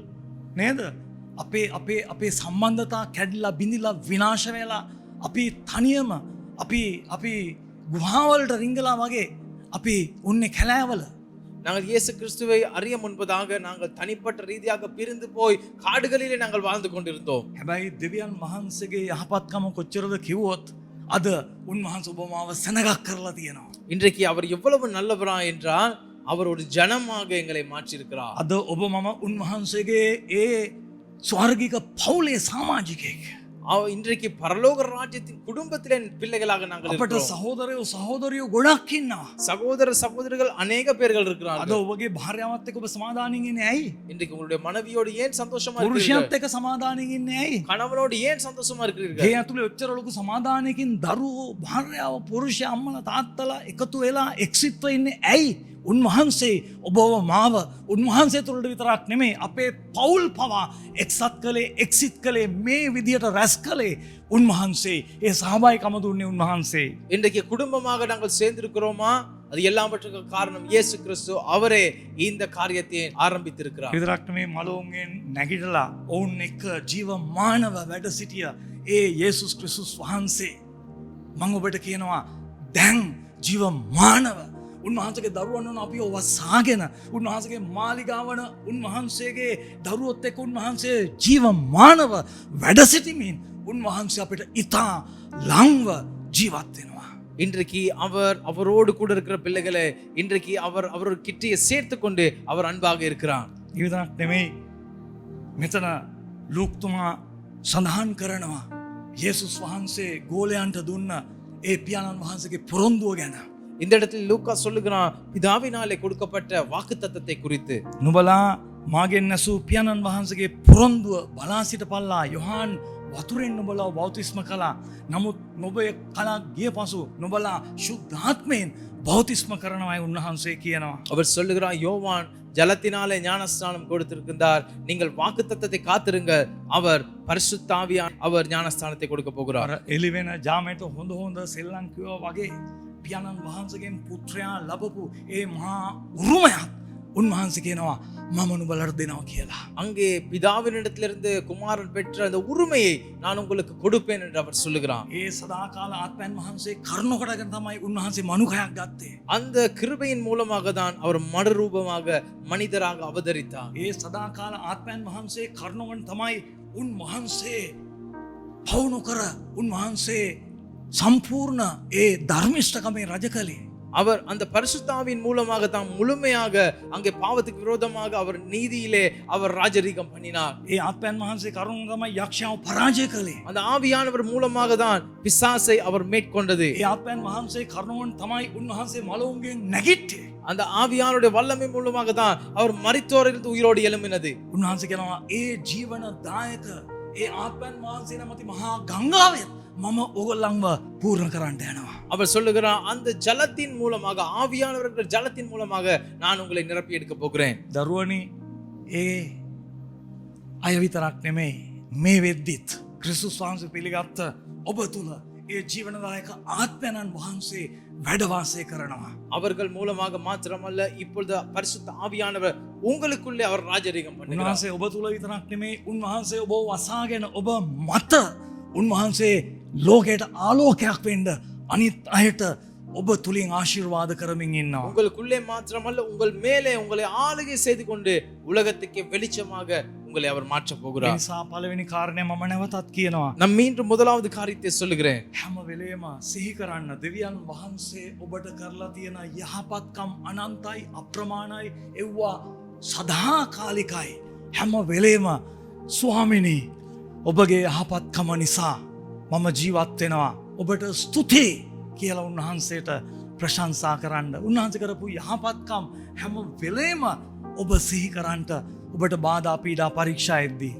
නේද? අපේ සම්බන්ධතා කැඩිලා බිඳිලා විනාශ වෙලා අපි තනියම අපි ගුහාවලට රිංගලා වගේ අපි උන්නේ කැලෑවල. நாங்கள் இயேசு கிறிஸ்துவை அறிய முன்பதாக நாங்கள் தனிப்பட்ட ரீதியாக பிரிந்து போய் காடுகளிலே நாங்கள் வாழ்ந்து கொண்டிருந்தோம். හැබැයි දෙවියන් වහන්සේගේ යහපත්කම කොච්චරද කිව්වොත් අද උන්වහන්සේ ඔබ මාව සෙනගක් කරලා තියෙනවා. இன்றைக்கு அவர் எவ்வளவு நல்லவரா என்றால் அவர் ஒரு ஜனமாக எங்களை மாற்றியிருக்கிறார். අද ඔබ මම උන්වහන්සේගේ ඒ ස්වර්ගික පවුලේ සමාජිකයෙක්. இன்றைக்கு பரலோக ராஜ்யத்தின் குடும்பத்திலே பிள்ளைகளாக நாங்கள் අපට இருக்கிறோம். සහෝදරයෝ ගොඩක් ඉන්නවා. சகோதர சகோதரிகள் அநேக பேர்கள் අද இருக்கிறார்கள். ඔබගේ භාර්යාවත් එක්ක ඔබ සමාදානින් ඉන්නේ ඇයි? இன்றைக்கு உங்களுடைய மனைவியோடு ஏன் சந்தோஷமா இருக்கிறீர்கள்? පුරුෂයාත් එක්ක සමාදානින් ඉන්නේ ඇයි? கணவனோடு ஏன் சந்தோஷமா இருக்கிறீர்கள்? ගේ ඇතුලේ ඔච්චර ලොකු සමාදානයකින් දරුවෝ භාර්යාව පුරුෂයා අම්මලා තාත්තලා එකතු වෙලා එක්සිට්ව ඉන්නේ ඇයි? උන්වහන්සේ ඔබව මාව උන්වහන්සේ තුළට විතරක් නෙමෙයි අපේ පවුල් පවා එක්සත් කළේ එක්සිට් කළේ මේ විදියට රැස් කළේ උන්වහන්සේ. ඒ සහභාගීකම දුන්නේ උන්වහන්සේ. இன்றைக்கு குடும்பமாக நாங்கள் சேர்ந்திருக்கிறோமா? அது எல்லாவற்றுக்கும் காரணம் இயேசு கிறிஸ்து. அவரே இந்த காரியத்தை ஆரம்பித்திருக்கிறார். විතරක් නෙමේ මලෝන්ගෙන් නැගිටලා ඔවුන් එක්ක ජීවමානව වැඩ සිටිය ඒ යේසුස් ක්‍රිස්තුස් වහන්සේ මම ඔබට කියනවා දැන් ජීවමානව උන්වහන්සේගේ දරුවන් වන අපි වසාගෙන උන්වහන්සේගේ මාලිගාවන උන්වහන්සේගේ දරුවොත් එක්ක උන්වහන්සේ ජීවමානව වැඩ සිටිමින් උන්වහන්සේ අපිට ඉතා ළඟව ජීවත් වෙනවා. இன்றைக்கு அவரோடு கூட இருக்கிற பிள்ளைகளை இன்றைக்கு அவர் கிட்டே சேர்த்து கொண்டு அவர் அன்பாக இருக்கிறார். ඒ විතරක් නෙමෙයි, මෙතන ලූක්තුමා සඳහන් කරනවා යේසුස් වහන්සේ ගෝලයන්ට දුන්න ඒ පියාණන් වහන්සේගේ පොරොන්දුව ගැන. இந்த இடத்தில் லூக்கா சொல்லுகிறான் பிதாவினாலே கொடுக்கப்பட்ட வாக்குத்தத்தத்தை குறித்து. නුඹලා මාගෙන් ඇසූ පියාණන් වහන්සේගේ පොරොන්දුව බලා සිටපල්ලා. යොහාන් වතුරෙන් නුඹලා බෞතිස්ම කළා. නමුත් නුඹ කලක් ගිය පසු නුඹලා ශුද්ධාත්මයෙන් බෞතිස්ම කරනවායි උන්වහන්සේ කියනවා. அவர் சொல்லுகிறார், யோவான் ஜலத்தினாலே ஞானஸ்நானம் கொடுத்திருக்கிறார், நீங்கள் வாக்குத்தத்தத்தை காத்திருங்கள், அவர் பரிசுத்த ஆவியானவர் அவர் ஞானஸ்நானத்தை கொடுக்க போகிறார். එලිවෙන ජාමයට හොඳ සෙල්ලම් කිව්වා වගේ පියාණන් වහන්සේගෙන් පුත්‍රයා ලැබපු ඒ මහා උරුමයක් උන්වහන්සේ කියනවා මම නුඹලට දෙනවා කියලා. அங்கே பிதாவினிடத்திலிருந்து குமாரன் பெற்ற அந்த உரிமையை நான் உங்களுக்கு கொடுப்பேன் என்று அவர் சொல்லுகிறார். ඒ සදාකාල ආත්මයන් වහන්සේ කරුණ කොටගෙන තමයි උන්වහන්සේ මනුකයක් ගත්තේ. அந்த கிருபையின் மூலமாக தான் அவர் மறுரூபமாக மனிதராக அவதரித்தார். ඒ සදාකාල ආත්මයන් වහන්සේ කරුණවන් තමයි උන්වහන්සේ පවුණු කර උන්වහන්සේ සම්පූර්ණ ඒ ධර්මිෂ්ඨකමේ රජ කළේ. அவர் அந்த பரிசுத்தாவின் மூலமாக தான் முழுமையாக அங்கே பாவத்துக்கு விரோதமாக அவர் நீதியிலே அவர் ராஜரீகம் பண்ணினார். ඒ ආත්මයන් වහන්සේ කරුණ තමයි යක්ෂයාව පරාජය කළේ. அந்த ஆவியானவர் மூலமாக தான் பிசாசை அவர் மேற்கொண்டது. ඒ ආත්මයන් වහන්සේ කරුණවන් තමයි උන්වහන්සේ මලවුන්ගෙන් නැගිට්ටේ. அந்த ஆவியானுடைய வல்லமை மூலமாக தான் அவர் மரித்தோரிலிருந்து உயிரோடு எழும்பினது. උන්වහන්සේ කියනවා ඒ ජීවනදායක ඒ ආත්මයන් වහන්සේ නැමැති මහා ගංගාවේ මම ඔයගොල්ලන්ව පූර්ණ කරන්න යනවා. அவர் சொல்லுகிறார், அந்த ஜலத்தின் மூலமாக ஆவியானவர்கள் ஜலத்தின் மூலமாக நான் உங்களை நிரப்பி எடுக்க போகிறேன். දරුවනි ඒ අය විතරක් නෙමෙයි, මේ වෙද්දිත් ක්‍රිස්තුස් වහන්සේ පිළිගත්ත ඔබ තුල ඒ ජීවනදායක ආත්මයන් වහන්සේ වැඩ වාසය කරනවා. அவர்கள் மூலமாக மாத்திரமல்ல, இப்பொழுது பரிசுத்த ஆவியானவர் உங்களுக்குள்ளே அவர் ராஜரீகம் பண்ணுகிறார். උන්වහන්සේ ඔබ තුල විතරක් නෙමෙයි, උන්වහන්සේ ඔබ වසාගෙන ඔබ මත උන්වහන්සේ ලෝකයට ආලෝකයක් වෙන්න අනිත් අයට ඔබ තුලින් ආශිර්වාද කරමින් ඉන්නවා. உங்களுக்குள்ளே மாத்திரமல்ல, உங்கள் மேலே உங்களை ஆளுகை செய்து கொண்டு உலகத்துக்கு வெளிச்சமாக உங்களை அவர் மாற்ற ඒ போகிறார். නිසා පළවෙනි කාරණය මම නැවතත් කියනවා. நான் மீண்டும் முதலாவது காரியத்தை சொல்லுகிறேன். හැම වෙලේම සිහි කරන්න දෙවියන් වහන්සේ ඔබට කරලා තියෙන යහපත්කම් අනන්තයි අප්‍රමාණයි එව්වා සදාකාලිකයි. හැම වෙලේම ස්වාමිනී ඔබගේ යහපත්කම නිසා මම ජීවත් වෙනවා. ඔබට ස්තුතියි කියලා උන්වහන්සේට ප්‍රශංසා කරන්න. උන්වහන්සේ කරපු යහපත්කම් හැම වෙලේම ඔබ සිහි කරන්නට ඔබට බාධා පීඩා පරීක්ෂා එද්දී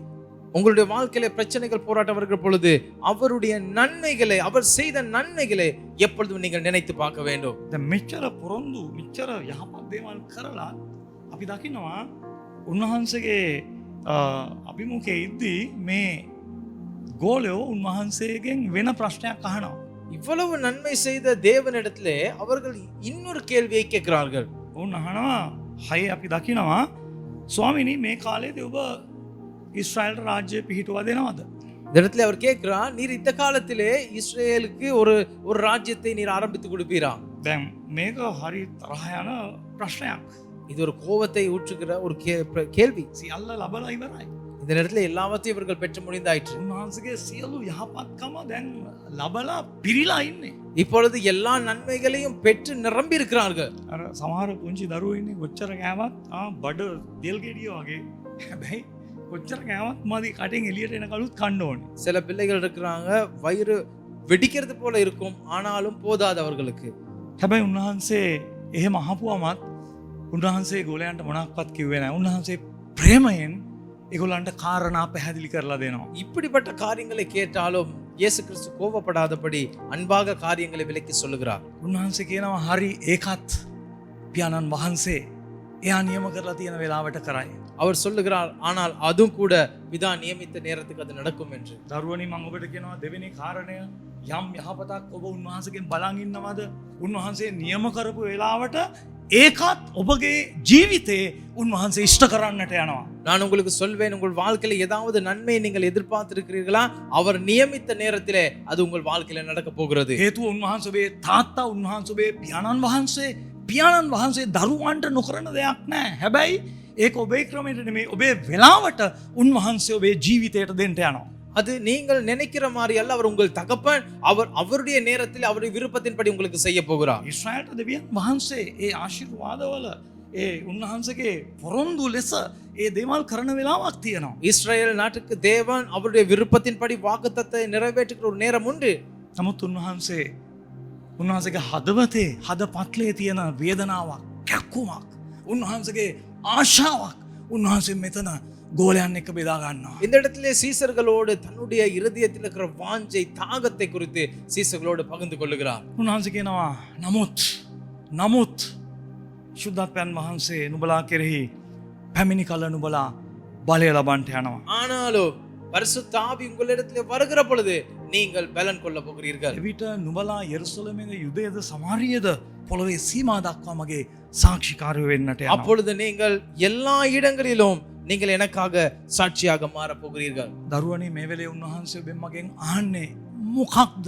உங்களுடைய வாழ்க்கையில பிரச்சனைகள் போராட்டம் வருகிற பொழுது அவருடைய நன்மைகளை, அவர் செய்த நன்மைகளை எப்பொழுதும் நீங்கள் நினைத்து பார்க்க வேண்டும். දැන් මෙච්චර පොරොන්දු මෙච්චර යහපත් දේවල් කරලා අපි දකිනවා උන්වහන්සේගේ අභිමුඛයේ ඉද්දී මේ ගෝලයෝ උන්වහන්සේගෙන් වෙන ප්‍රශ්නයක් අහනවා. இவ்வளவு நன்மை செய்த தேவனிடத்திலே அவர்கள் இன்னொரு கேள்வியை கேட்கிறார்கள். උන් අහනවා හයි අපි දකිනවා ස්වාමිනී මේ කාලේදී ඔබ ඊශ්‍රායල් රාජ්‍ය පිහිටුවා දෙනවද? இந்த இடத்துல அவர் கேட்கிறார், நீர் இந்த காலத்திலே இஸ்ரேலுக்கு ஒரு ராஜ்யத்தை நீர் ஆரம்பித்து கொடுப்பீரா? දැන් මේක හරි තරහ යන ප්‍රශ්නයක්. இது ஒரு கோபத்தை ஊற்றுகிற ஒரு கேள்வி. සියල්ල ලබලා ඉවරයි. இந்த நேரத்தில் எல்லாவற்றையும் இவர்கள் பெற்று முடிந்தாயிற்று. උන්වහන්සේගේ සියලු යහපත්කම දැන් ලබලා පිරීලා ඉන්නේ. இப்பொழுது எல்லா நன்மைகளையும் பெற்று நிரம்பி இருக்கிறார்கள். අර සමහර පුංචි දරුවෝ ඉන්නේ කොච්චර කෑවත් බඩ දෙල් ගෙඩිය වගේ. හැබැයි කොච්චර කෑවත් මදි කටින් එළියට එනකලුත් කන්න ඕනේ. சில பிள்ளைகள் இருக்கிறாங்க, வயிறு வெடிக்கிறது போல இருக்கும், ஆனாலும் போதாது அவர்களுக்கு. හැබැයි උන්වහන්සේ එහෙම අහපුවමත් උන්වහන්සේ ගෝලයන්ට මොනක්වත් කිව්වේ නැහැ. උන්වහන්සේ ප්‍රේමයෙන් ඒගොල්ලන්ට කාරණා පැහැදිලි කරලා දෙනවා. இப்படிப்பட்ட காரியங்களை கேட்டாலும் இயேசு கிறிஸ்து கோபப்படாதபடி அன்பாக காரியங்களை விலக்கி சொல்லுகிறார். උන්වහන්සේ කියනවා හරි ඒකත් පියාණන් වහන්සේ එයා නියම කරලා තියෙන වෙලාවට කරයි. அவர் சொல்லுகிறார், ஆனால் அதுவும் கூட பிதா நியமித்த நேரத்துக்கு அது நடக்கும் என்று. දරුවනි මම ඔබට කියනවා දෙවෙනි කාරණය යම් යහපතක් ඔබ උන්වහන්සේගෙන් බලන් ඉන්නවද? උන්වහන්සේ නියම කරපු වෙලාවට ඒකත් ඔබගේ ජීවිතේ උන්වහන්සේ ඉෂ්ට කරන්නට යනවා. நான் உங்களுக்கு சொல்வேன், உங்கள் வாழ்க்கையில ஏதாவது நன்மையை நீங்கள் எதிர்பார்த்திருக்கிறீர்களா? அவர் நியமித்த நேரத்திலே அது உங்கள் வாழ்க்கையில நடக்க போகிறது. හේතුව උන්වහන්සේ ඔබේ තාත්තා, උන්වහන්සේ ඔබේ පියාණන් වහන්සේ දරුවන්ට නොකරන දෙයක් නෑ. හැබැයි ඒක ඔබේ ක්‍රමයට නෙමෙයි, ඔබේ වෙලාවට උන්වහන්සේ ඔබේ ජීවිතයට දෙන්න යනවා. அது நீங்கள் நினைக்கிற மாதிரி அல்ல. அவர் உங்கள் தகப்பன். அவர் அவருடைய நேரத்தில் அவருடைய விருப்பத்தின்படி உங்களுக்கு செய்ய போகிறார். ඊශ්‍රායල්ට දෙවියන් වහන්සේ ඒ ආශිර්වාදවල ඒ උන්වහන්සේගේ පොරොන්දු ලෙස ඒ දේවල් කරන වෙලාවක් තියෙනවා. இஸ்ரேல் நாட்டுக்கு தேவன் அவருடைய விருப்பத்தின்படி வாக்குத்தத்தத்தை நிறைவேற்றுகிற ஒரு நேரம் உண்டு. නමුත් උන්වහන්සේගේ හදවතේ හද පත්ලේ තියෙන වේදනාවක්, කැක්කුමක්, උන්වහන්සේගේ ආශාවක් උන්වහන්සේ මෙතන ගෝලයන් එක්ක බෙදා ගන්නවා. இந்த இடத்திலே சீசர்களோடு தன்னுடைய இருதயத்தில் இருக்கிற வாஞ்சை, தாகத்தை குறித்து சீசர்களோடு பகிர்ந்து கொள்ளுகிறார். උන්වහන්සේ කියනවා නමුත් ශුද්ධත්වයන් වහන්සේ නුඹලා කෙරෙහි පැමිණි කල නුඹලා බලය ලබන්ට යනවා. ஆனாலும் பரிசுத்த ஆவி உங்களிடத்திலே வருகிற பொழுது நீங்கள் பலன் கொள்ள போகிறீர்கள். එවිට නුඹලා යෙරුසලමේද යුදයේද සමාරියද පොළොවේ සීමා දක්වා මගේ සාක්ෂිකාරයෝ වෙන්නට යනවා. அப்பொழுது நீங்கள் எல்லா இடங்களிலும் நீங்கள் எனக்காக சாட்சியாக மாற போகிறீர்கள். දරුවනි මේ වෙලේ උන්වහන්සේ ඔබෙන් මගෙන් අහන්නේ මොකක්ද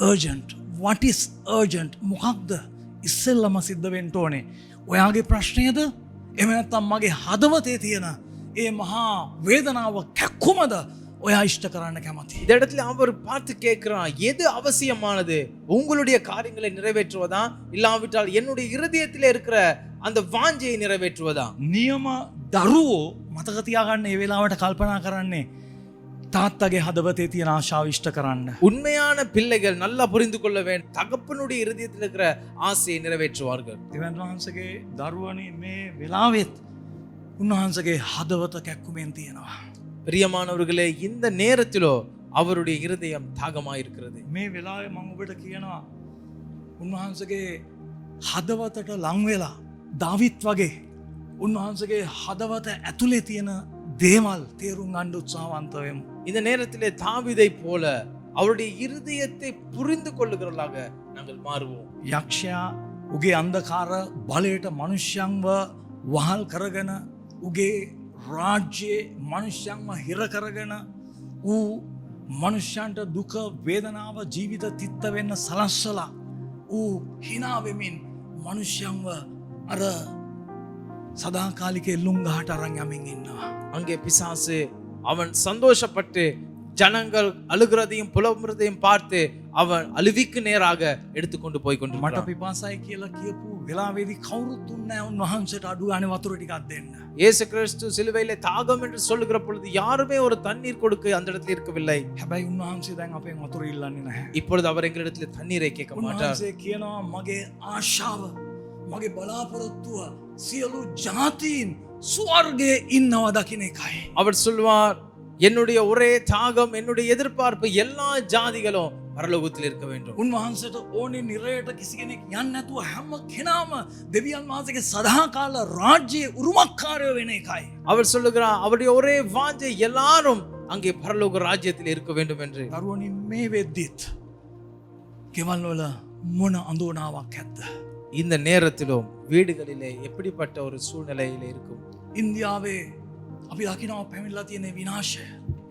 urgent? What is urgent? මොකක්ද ඉස්සෙල්ලම සිද්ධ වෙන්න ඕනේ? ඔයාගේ ප්‍රශ්නයද? එහෙම නැත්නම් මගේ හදවතේ තියෙන ඒ මහා වේදනාව කැක්කුමද ඔයා ඉෂ්ට කරන්න කැමති? இந்த இடத்துல அவர் பார்த்து கேட்கிறான், எது அவசியமானது? உங்களுடைய காரியங்களை நிறைவேற்றுவதா, இல்லாவிட்டால் என்னுடைய இருதயத்திலே இருக்கிற அந்த வாஞ்சையை நிறைவேற்றுவதா? නියම දරුවෝ මතක තියාගන්න ඒ වෙලාවට කල්පනා කරන්නේ තාත්තගේ හදවතේ තියෙන ආශාව ඉෂ්ට කරන්න. உண்மையான பிள்ளைகள் நல்லா புரிந்து கொள்ள வேண்டும், தகப்பனுடைய இருதயத்தில் இருக்கிற ஆசையை நிறைவேற்றுவார்கள். දෙවියන් වහන්සේගේ දරුවනි මේ වෙලාවෙත් උන්වහන්සේගේ හදවත කැක්කුමෙන් තියෙනවා. பிரியமானவர்களே, இந்த நேரத்திலோ அவருடைய இருதயம் தாகமாயிருக்கிறது. මේ වෙලාවේ මම ඔබට කියනවා උන්වහන්සේගේ හදවතට ලං වෙලා දාවිත් වගේ උන්වහන්සේගේ හදවත ඇතුලේ තියෙන දේවල් තේරුම් ගන්න උත්සාහවන්ත වෙමු. இந்த நேரத்திலே தாவீதை போல அவருடைய இருதயத்தை புரிந்து கொள்ளுகிறவர்களாக நாங்கள் மாறுவோம். යක්ෂයා උගේ අන්ධකාර බලයට මනුෂ්‍යයන්ව වහල් කරගෙන උගේ රාජ්‍යයේ මනුෂ්‍යයන්ව හිර කරගෙන ඌ මනුෂ්‍යයන්ට දුක වේදනාව ජීවිත තිත්ත වෙන්න සලස්සලා ඌ hina වෙමින් මනුෂ්‍යයන්ව අර සදාකාලික එල්ලුම් ගහට අරන් යමින් ඉන්නවා. அங்கே பிசாசு அவன் சந்தோஷப்பட்டு ஜனங்கள் அழுகிறதையும் புலம்புறதையும் பார்த்து அவன் அழுவிக்கு நேராக எடுத்துக்கொண்டு போய் මට கொண்டிருக்கிறான். පිපාසයි කියලා කියපු වෙලාවේදී කවුරුත් දුන්නේ නැහැ උන්වහන්සේට අඩු ගානේ වතුර ටිකක් දෙන්න. இயேசு கிறிஸ்து சிலுவையிலே தாகம் என்று சொல்லுகிற பொழுது யாருமே ஒரு தண்ணீர் கொடுக்க அந்த இடத்துல இருக்கவில்லை. හැබැයි උන්වහන්සේ දැන් අපෙන් වතුර ඉල්ලන්නේ නැහැ. இப்பொழுது அவர் எங்களிடத்துல தண்ணீரை கேட்க மாட்டார். උන්වහන්සේ කියනවා මගේ ආශාව මගේ බලාපොරොත්තුව සියලු ජාතීන් ස්වර්ගයේ ඉන්නවා දකින්න එකයි. அவர் சொல்வார், என்னுடைய ஒரே தாகம், என்னுடைய எதிர்பார்ப்பு எல்லா ஜாதிகளும் பரலோகத்தில் இருக்க வேண்டும். උන්වහන්සේට ඕනේ නිරයට කිසි කෙනෙක් යන්නේ නැතුව හැම කෙනාම දෙවියන් වහන්සේගේ සදාකාල රාජ්‍යයේ උරුමකාරයෝ වෙන එකයි. அவர் சொல்லுகிறார், அவருடைய ஒரே வாஞ்சை எல்லாரும் அங்கே பரலோக ராஜ்யத்தில் இருக்க வேண்டும் என்று. දරුවනි මේ වෙද්දිත් කෙවල් වල මොන අඳෝනාවක් ඇද්ද? இந்த நேரத்திலும் வீடுகளிலே எப்படிப்பட்ட ஒரு சூழ்நிலையில இருக்கும்? ඉන්දියාවේ අපි දකිනවා පැමිණලා තියෙන විනාශය.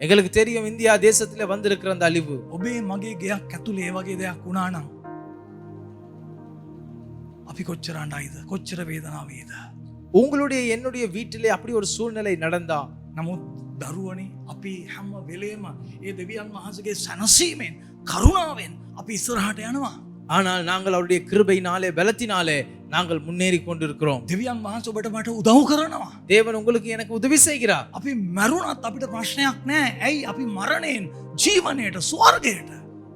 எங்களுக்கு தெரியும் இந்தியா தேசத்திலே வந்திருக்கிற அந்த அழிவு. ඔබේ මගේ ගෙයක් ඇතුලේ ඒ වගේ දෙයක් වුණා නම් අපි කොච්චර අඬයිද? කොච්චර වේදනාව වේද? உங்களுடைய என்னுடைய வீட்டிலே அப்படி ஒரு சூழ்நிலை நடந்தா, නමුත් දරුවනි අපි හැම වෙලේම ඒ දෙවියන් වහන්සේගේ සැනසීමෙන් කරුණාවෙන් අපි ඉස්සරහට යනවා. ஆனால் நாங்கள் அவருடைய கிருபையினாலே பலத்தினாலே நாங்கள் முன்னேறி கொண்டிருக்கிறோம். දෙවියන් වහන්සේ ඔබට මට උදව් කරනවා. தேவன் உங்களுக்கு எனக்கு உதவி செய்கிறார். අපි මරුණත් අපිට ප්‍රශ්නයක් නැහැ. ඇයි අපි මරණයෙන් ජීවනයට ස්වර්ගයට.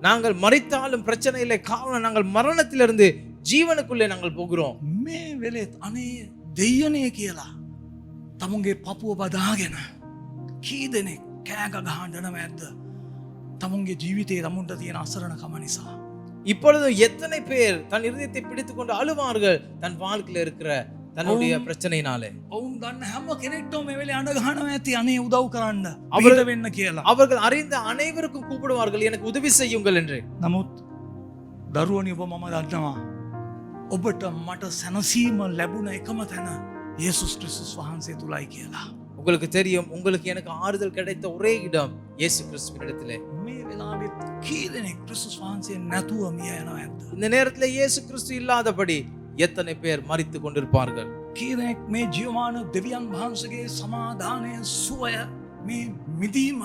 நாங்கள் மரித்தாலும் பிரச்சனை இல்லை. காரணம் நாங்கள் மரணத்திலிருந்து ஜீவனுக்குள்ளே நாங்கள் போகிறோம். මේ වෙලෙත් අනේ දෙයනේ කියලා තමුන්ගේ පපුව බදාගෙන කී දෙනෙක් කෑග ගහන්න නැද්ද? තමුන්ගේ ජීවිතේ තමුන්ට තියෙන අසරණකම නිසා. இப்பொழுது எத்தனை பேர் தன் இருதயத்தை பிடித்துக் கொண்டு அழுவார்கள் தன் வாழ்க்கையில இருக்கிற தன்னுடைய பிரச்சனையினாலே. ඔවුන් දන්න හැම කෙනෙක්ටම මේ වෙලේ අඬ ගහනවා ඇති අනේ උදව් කරන්න. අවර- පිට වෙන්න කියලා. அவர்கள் அறிந்த அனைவருக்கும் கூப்பிடுவார்கள், எனக்கு உதவி செய்யுங்கள் என்று. නමුත් දරුවනි ඔබ මම දන්නවා ඔබට මට සැනසීම ලැබුණ එකම තැන යේසුස් ක්‍රිස්තුස් වහන්සේ තුලයි කියලා. உங்களுக்கு தெரியும், உங்களுக்கு எனக்கு ஆறுதல் கிடைத்த ஒரே இடம் இயேசு கிறிஸ்துவினிடத்திலே. මේ වෙලාවෙත් කී දෙනෙක් ක්‍රිස්තුස් වහන්සේ නැතුව මිය යනවා ඇද්ද? இந்த நேரத்தில் இயேசு கிறிஸ்து இல்லாதபடி எத்தனை பேர் மரித்து கொண்டிருப்பார்கள்? කී දෙනෙක් මේ ජීවමාන දෙවියන් වහන්සේගේ සමාදානය සුවය මේ මිදීම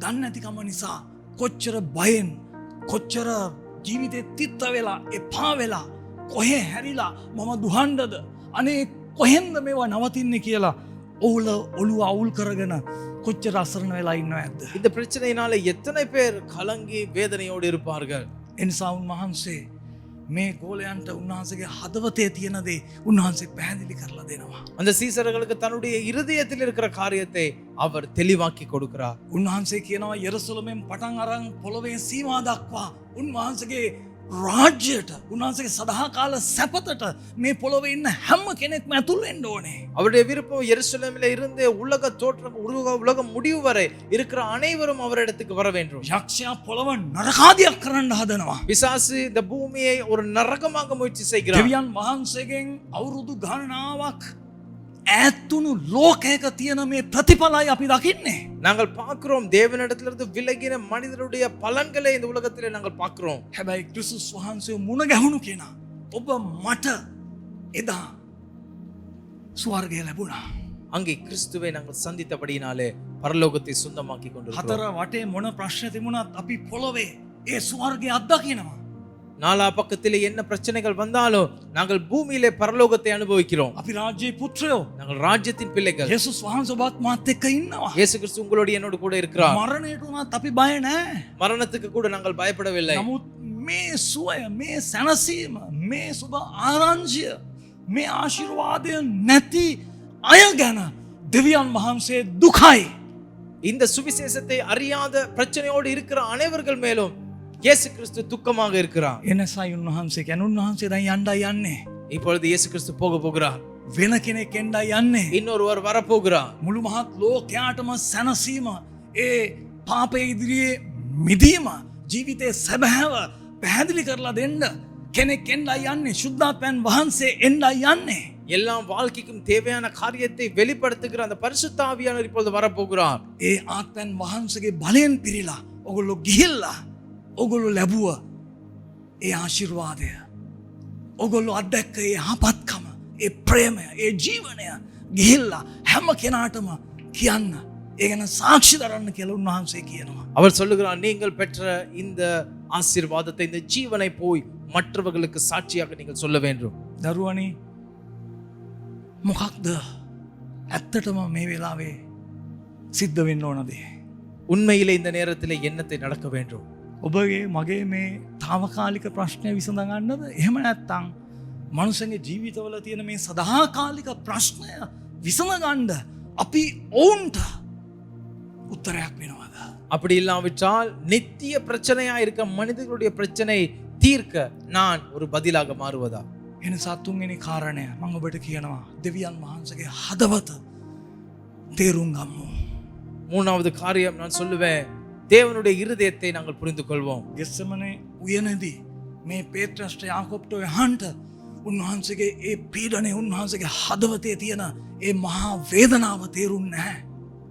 දන්නේ නැතිකම නිසා කොච්චර බයෙන් කොච්චර ජීවිතේ තිත්ත වෙලා එපා වෙලා කොහේ හැරිලා මම දුහන්නද අනේ කොහෙන්ද මේවා නවතින්නේ කියලා ඔළුව අවුල් කරගෙන කොච්චර අසරණ වෙලා ඉන්නව ඇද්ද? இந்த பிரச்சனையினால எத்தனை பேர் கலங்கி வேதனையோடு இருப்பார்கள்? එනිසා උන්වහන්සේ මේ ගෝලයන්ට උන්වහන්සේගේ හදවතේ තියෙන දේ උන්වහන්සේ පැහැදිලි කරලා දෙනවා. அந்த சீசர்களுக்கு தன்னுடைய இருதயத்தில் இருக்கிற காரியத்தை அவர் தெளிவாக்கி கொடுக்கிறார். උන්වහන්සේ කියනවා යෙරුසලමෙන් පටන් අරන් පොළොවේ සීමා දක්වා උන්වහන්සේගේ රාජ්‍යයට උන්වහන්සේගේ සදාකාල සැපතට මේ පොළොවේ ඉන්න හැම කෙනෙක්ම ඇතුල් වෙන්න ඕනේ. அவருடைய விருப்பம் எருசலேமிலே இருந்து உலக தோற்றம் உலக முடிவு வரை இருக்கிற அனைவரும் அவரிடத்துக்கு வர வேண்டும். යක්ෂයා පොළොව නරකාදියක් කරන්න හදනවා. பிசாசு இந்த பூமியை ஒரு நரகமாக முயற்சி செய்கிறார். දෙවියන් වහන්සේගෙන් අවුරුදු ගණනාවක් ඈත්තුණු ලෝකයක තියෙන මේ ප්‍රතිඵලයි අපි දකින්නේ. நாங்கள் பார்க்கிறோம், தேவனிடத்திலிருந்து விலகின மனிதருடைய பலன்களை இந்த உலகத்திலே நாங்கள் பார்க்கிறோம். හැබැයි ක්‍රිස්තුස් වහන්සේ මුණ ගැහුණු කෙනා ඔබ මට එදා ස්වර්ගය ලැබුණා. அங்கே கிறிஸ்துவை நாங்கள் சந்தித்தபடியினாலே பரலோகத்தை சொந்தமாக்கி கொண்டிருக்கிறோம். හතර වටේ මොන ප්‍රශ්න තිබුණත් අපි පොළොවේ ඒ ස්වර්ගය අත්දකිනවා. நாலா பக்கத்திலே என்ன பிரச்சனைகள் வந்தாலும் நாங்கள் பூமியிலே பரலோகத்தை அனுபவிக்கிறோம். අපි රාජ්‍යයේ පුත්‍රයෝ. நாங்கள் ராஜ்யத்தின் பிள்ளைகள். යේසුස් වහන්සේ ඔබත් මාත් එක්ක ඉන්නවා. இயேசு கிறிஸ்து உங்களோடு என்னோடு கூட இருக்கிறார். මරණයට උනත් අපි බය නැහැ. மரணத்துக்கு கூட நாங்கள் பயப்படவில்லை. නමුත් මේ සුවය මේ සැනසීම මේ සුබ ආරංචිය මේ ආශිර්වාදය නැති අය ගැන දෙවියන් වහන්සේ දුකයි. இந்த சுவிசேஷத்தை அறியாத பிரச்சனையோடு இருக்கிற அனைவர்கள் மேலும் இயேசு கிறிஸ்து துக்கமாக இருக்கிறார். එනසයි උන්වහන්සේ කියන්නේ උන්වහන්සේ දැන් යන්නයි යන්නේ. இப்பொழுது இயேசு கிறிஸ்து போக போகிறார். වෙන කෙනෙක් එන්නයි යන්නේ. இன்னொருவர் வரப்போகிறார். මුළු මහත් ලෝකයාටම සැනසීම ඒ පාපය ඉදිරියේ මිදීම ජීවිතයේ සැබෑව පැහැදිලි කරලා දෙන්න කෙනෙක් එන්නයි යන්නේ. සුද්ධාත්මයන් වහන්සේ එන්නයි යන්නේ. எல்லா வாழ்க்கைக்கும் தேவையான காரியத்தை வெளிப்படுத்துகிற அந்த பரிசுத்த ஆவியானவர் இப்பொழுது வரப்போகிறார். ඒ ආත්මයන් වහන්සේගේ බලයෙන් පිරීලා ඔගොල්ලෝ ගිහිල්ලා ඔගොල්ලෝ ලැබුව ඒ ආශිර්වාදය ඔගොල්ලෝ අත්දැක්ක ඒ යහපත්කම ඒ ප්‍රේමය ඒ ජීවනය ගිහිල්ලා හැම කෙනාටම කියන්න. ඒ ගැන සාක්ෂි දරන්න කියලා උන්වහන්සේ කියනවා. அவர் சொல்லுகிறார், நீங்கள் பெற்ற இந்த ஆசீர்வாதத்தை, இந்த ஜீவனை போய் மற்றவர்களுக்கு சாட்சியாக நீங்கள் சொல்ல வேண்டும். දරුවනි මොකක්ද ඇත්තටම මේ වෙලාවේ සිද්ධ වෙන්න ඕන දේ? உண்மையிலே இந்த நேரத்திலே என்னத்தை நடக்க வேண்டும்? ඔබගේ මගේ මේ තාවකාලික ප්‍රශ්නය විසඳ ගන්නද? එහෙම නැත්නම් මනුස්සයන්ගේ ජීවිතවල තියෙන මේ සදාකාලික ප්‍රශ්නය විසඳ ගන්න අපි ඔවුන්ට උත්තරයක් වෙනවද? அப்படி இல்லாவிட்டால் நித்திய பிரச்சனையா இருக்க மனிதர்களுடைய பிரச்சனை தீர்க்க நான் ஒரு பதிலாக மாறுவதா? එනිසා තුන්වෙනි කාරණය මම ඔබට කියනවා, දෙවියන් වහන්සේගේ හදවත තේරුම් ගමු. மூணாவது காரியம் நான் சொல்லுவேன், தேவனுடைய இருதயத்தை நாங்கள் புரிந்து கொள்வோம். ගෙස්සමනේ උයනදී මේ පේත්‍රස්ට යාකොබ්ට යහන්ට උන්වහන්සේගේ ඒ පීඩනය, උන්වහන්සේගේ හදවතේ තියෙන ඒ මහා වේදනාව තේරුම් නැහැ.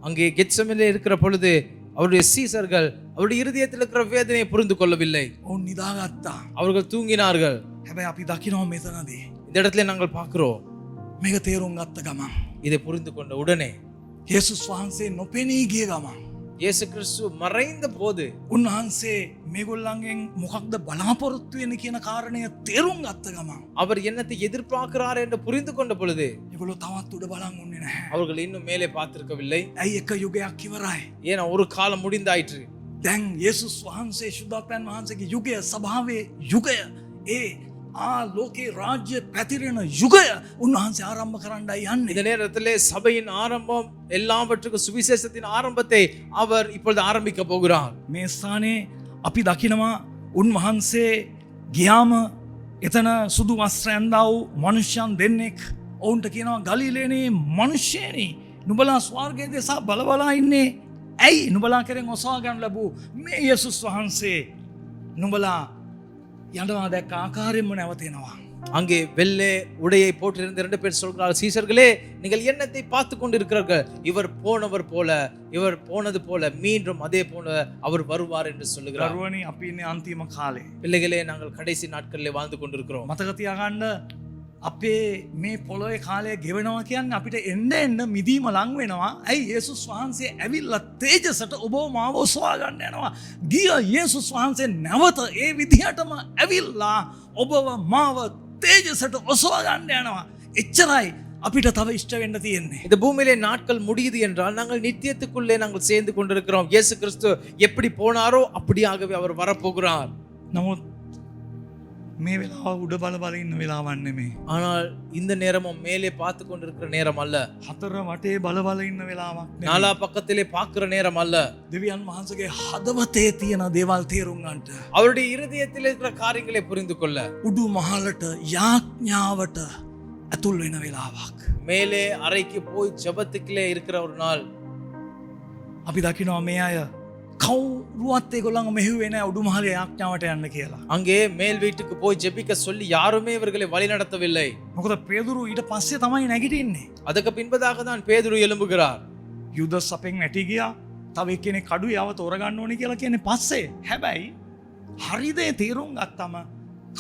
அங்கே கெத்செமனே இருக்கிற பொழுது அவருடைய சீசர்கள் அவருடைய இருதயத்தில் இருக்கிற வேதனையை புரிந்து கொள்ளவில்லை. ඔවුන් නිදාගත්තා. அவர்கள் தூங்கினார்கள். හැබැයි අපි දකිනවා මෙතනදී இந்த இடத்துல நாங்கள் பார்க்கிறோம், මේක තේරුම් ගත්ත ගමන් இதை புரிந்து கொண்ட உடனே යේසුස් වහන්සේ නොපෙනී ගිය ගමන් இயேசு கிறிஸ்து மறைந்த போது උන්වහන්සේ මේගොල්ලන්ගෙන් මොකක්ද බලාපොරොත්තු වෙන්නේ කියන කාරණය තේරුම් ගත්ත ගමන් அவர் என்னத்தை எதிர்பார்க்கிறார் என்று புரிந்து கொண்ட பொழுது ඒගොල්ලෝ තවත් උඩ බලන් උන්නේ නැහැ. அவர்கள் இன்னும் மேலே பார்த்திருக்கவில்லை. ඇයි එක යුගයක් ඉවරයි. ஏன்னா ஒரு காலம் முடிந்தாயிற்று. දැන් යේසුස් වහන්සේ ශුද්ධත්වයන් වහන්සේගේ යුගය, සභාවේ යුගය, ඒ ලෝකේ රාජ්‍ය පැතිරෙන යුගය උන්වහන්සේ ආරම්භ කරන්නයි යන්නේ. இந்த நேரத்திலே சபையின் ஆரம்பம், எல்லாவற்றுக்கும் சுவிசேஷத்தின் ஆரம்பத்தை அவர் இப்பொழுது ஆரம்பிக்க போகிறார். මේ ස්ථානයේ අපි දකිනවා උන්වහන්සේ ගියාම එතන සුදු වස්ත්‍ර ඇඳා වූ මනුෂ්‍යයන් දෙන්නෙක් ඔවුන්ට කියනවා, ගලිලේනේ මනුෂ්‍යයනි, නුඹලා ස්වර්ගයේ දෙස බලබලා ඉන්නේ ඇයි? නුඹලා කෙරෙන් ඔසවා ගන්න ලැබූ මේ යේසුස් වහන්සේ නුඹලා යනවා දැක්ක ආකාරයෙන්ම නැවතෙනවා. அங்கே வெள்ளை உடையை போட்டிருந்த 2 பேர் சொல்கிறார், சீசர்களே நீங்கள் என்னத்தை பார்த்து கொண்டிருக்கிறார்கள்? இவர் போனவர் போல, இவர் போனது போல மீண்டும் அதே போல அவர் வருவார் என்று சொல்லுகிறார். දරුවනි අපි ඉන්නේ අන්තිම කාලේ. பிள்ளைகளே, நாங்கள் கடைசி நாட்களிலே வாழ்ந்து கொண்டிருக்கிறோம். මතක තියාගන්න අපේ මේ පොළොවේ කාලය ගෙවෙනවා කියන්නේ අපිට එන්න එන්න මිදීම ලං වෙනවා. ඇයි? යේසුස් වහන්සේ ඇවිල්ලා තේජසට ඔබව මාව ඔසවා ගන්න යනවා. ගිය යේසුස් වහන්සේ නැවත ඒ විදිහටම ඇවිල්ලා ඔබව මාව තේජසට ඔසවා ගන්න යනවා. එච්චරයි අපිට තව ඉෂ්ට වෙන්න තියෙන්නේ. இந்த பூமியிலே நாட்கள் முடியுது என்றால் நாங்கள் நித்தியத்துக்குள்ளே நாங்கள் சேர்ந்து கொண்டிருக்கிறோம். இயேசு கிறிஸ்து எப்படி போனாரோ அப்படியாகவே அவர் வரப்போகிறார். නමුත් මේ වෙලාව උඩ බල බල ඉන්න වෙලාවක් නෙමෙයි. ஆனால் இந்த நேரமும் மேலே பார்த்து கொண்டிருக்கிற நேரம் அல்ல. හතර වටේ බල බල ඉන්න වෙලාවක් නෙමෙයි. நாலா பக்கத்திலே பார்க்கிற நேரம் அல்ல. දෙවියන් වහන්සේගේ හදවතේ තියෙන දේවල් තේරුම් ගන්නට, அவருடைய இருதயத்தில் இருக்கிற காரியங்களை புரிந்து கொள்ள උඩු මහලට යාඥාවට ඇතුල් වෙන වෙලාවක්. மேலே அறைக்கு போய் ஜெபத்துக்குள்ளே இருக்கிற ஒரு நாள் අපි දකිනවා මේ අය කවුරුවත් ඒගොල්ලන්ව මෙහෙුවේ නැහැ උඩු මහලේ යාඥාවට යන්න කියලා. அங்கே மேல் வீட்டுக்கு போய் ஜெபிக்க சொல்லி யாருமே இவர்களை வழி நடத்தவில்லை. මොකද පේදුරු ඊට පස්සේ තමයි නැගිටින්නේ. அதுக்கு பின்பதாக தான் பேதுரு எழும்புகிறார். යුදස් අපෙන් වැටි ගියා. තව එක්කෙනෙක් කඩු යව තෝරගන්න ඕනේ කියලා කියන්නේ පස්සේ. හැබැයි හරිදේ තේරුම් ගත්තම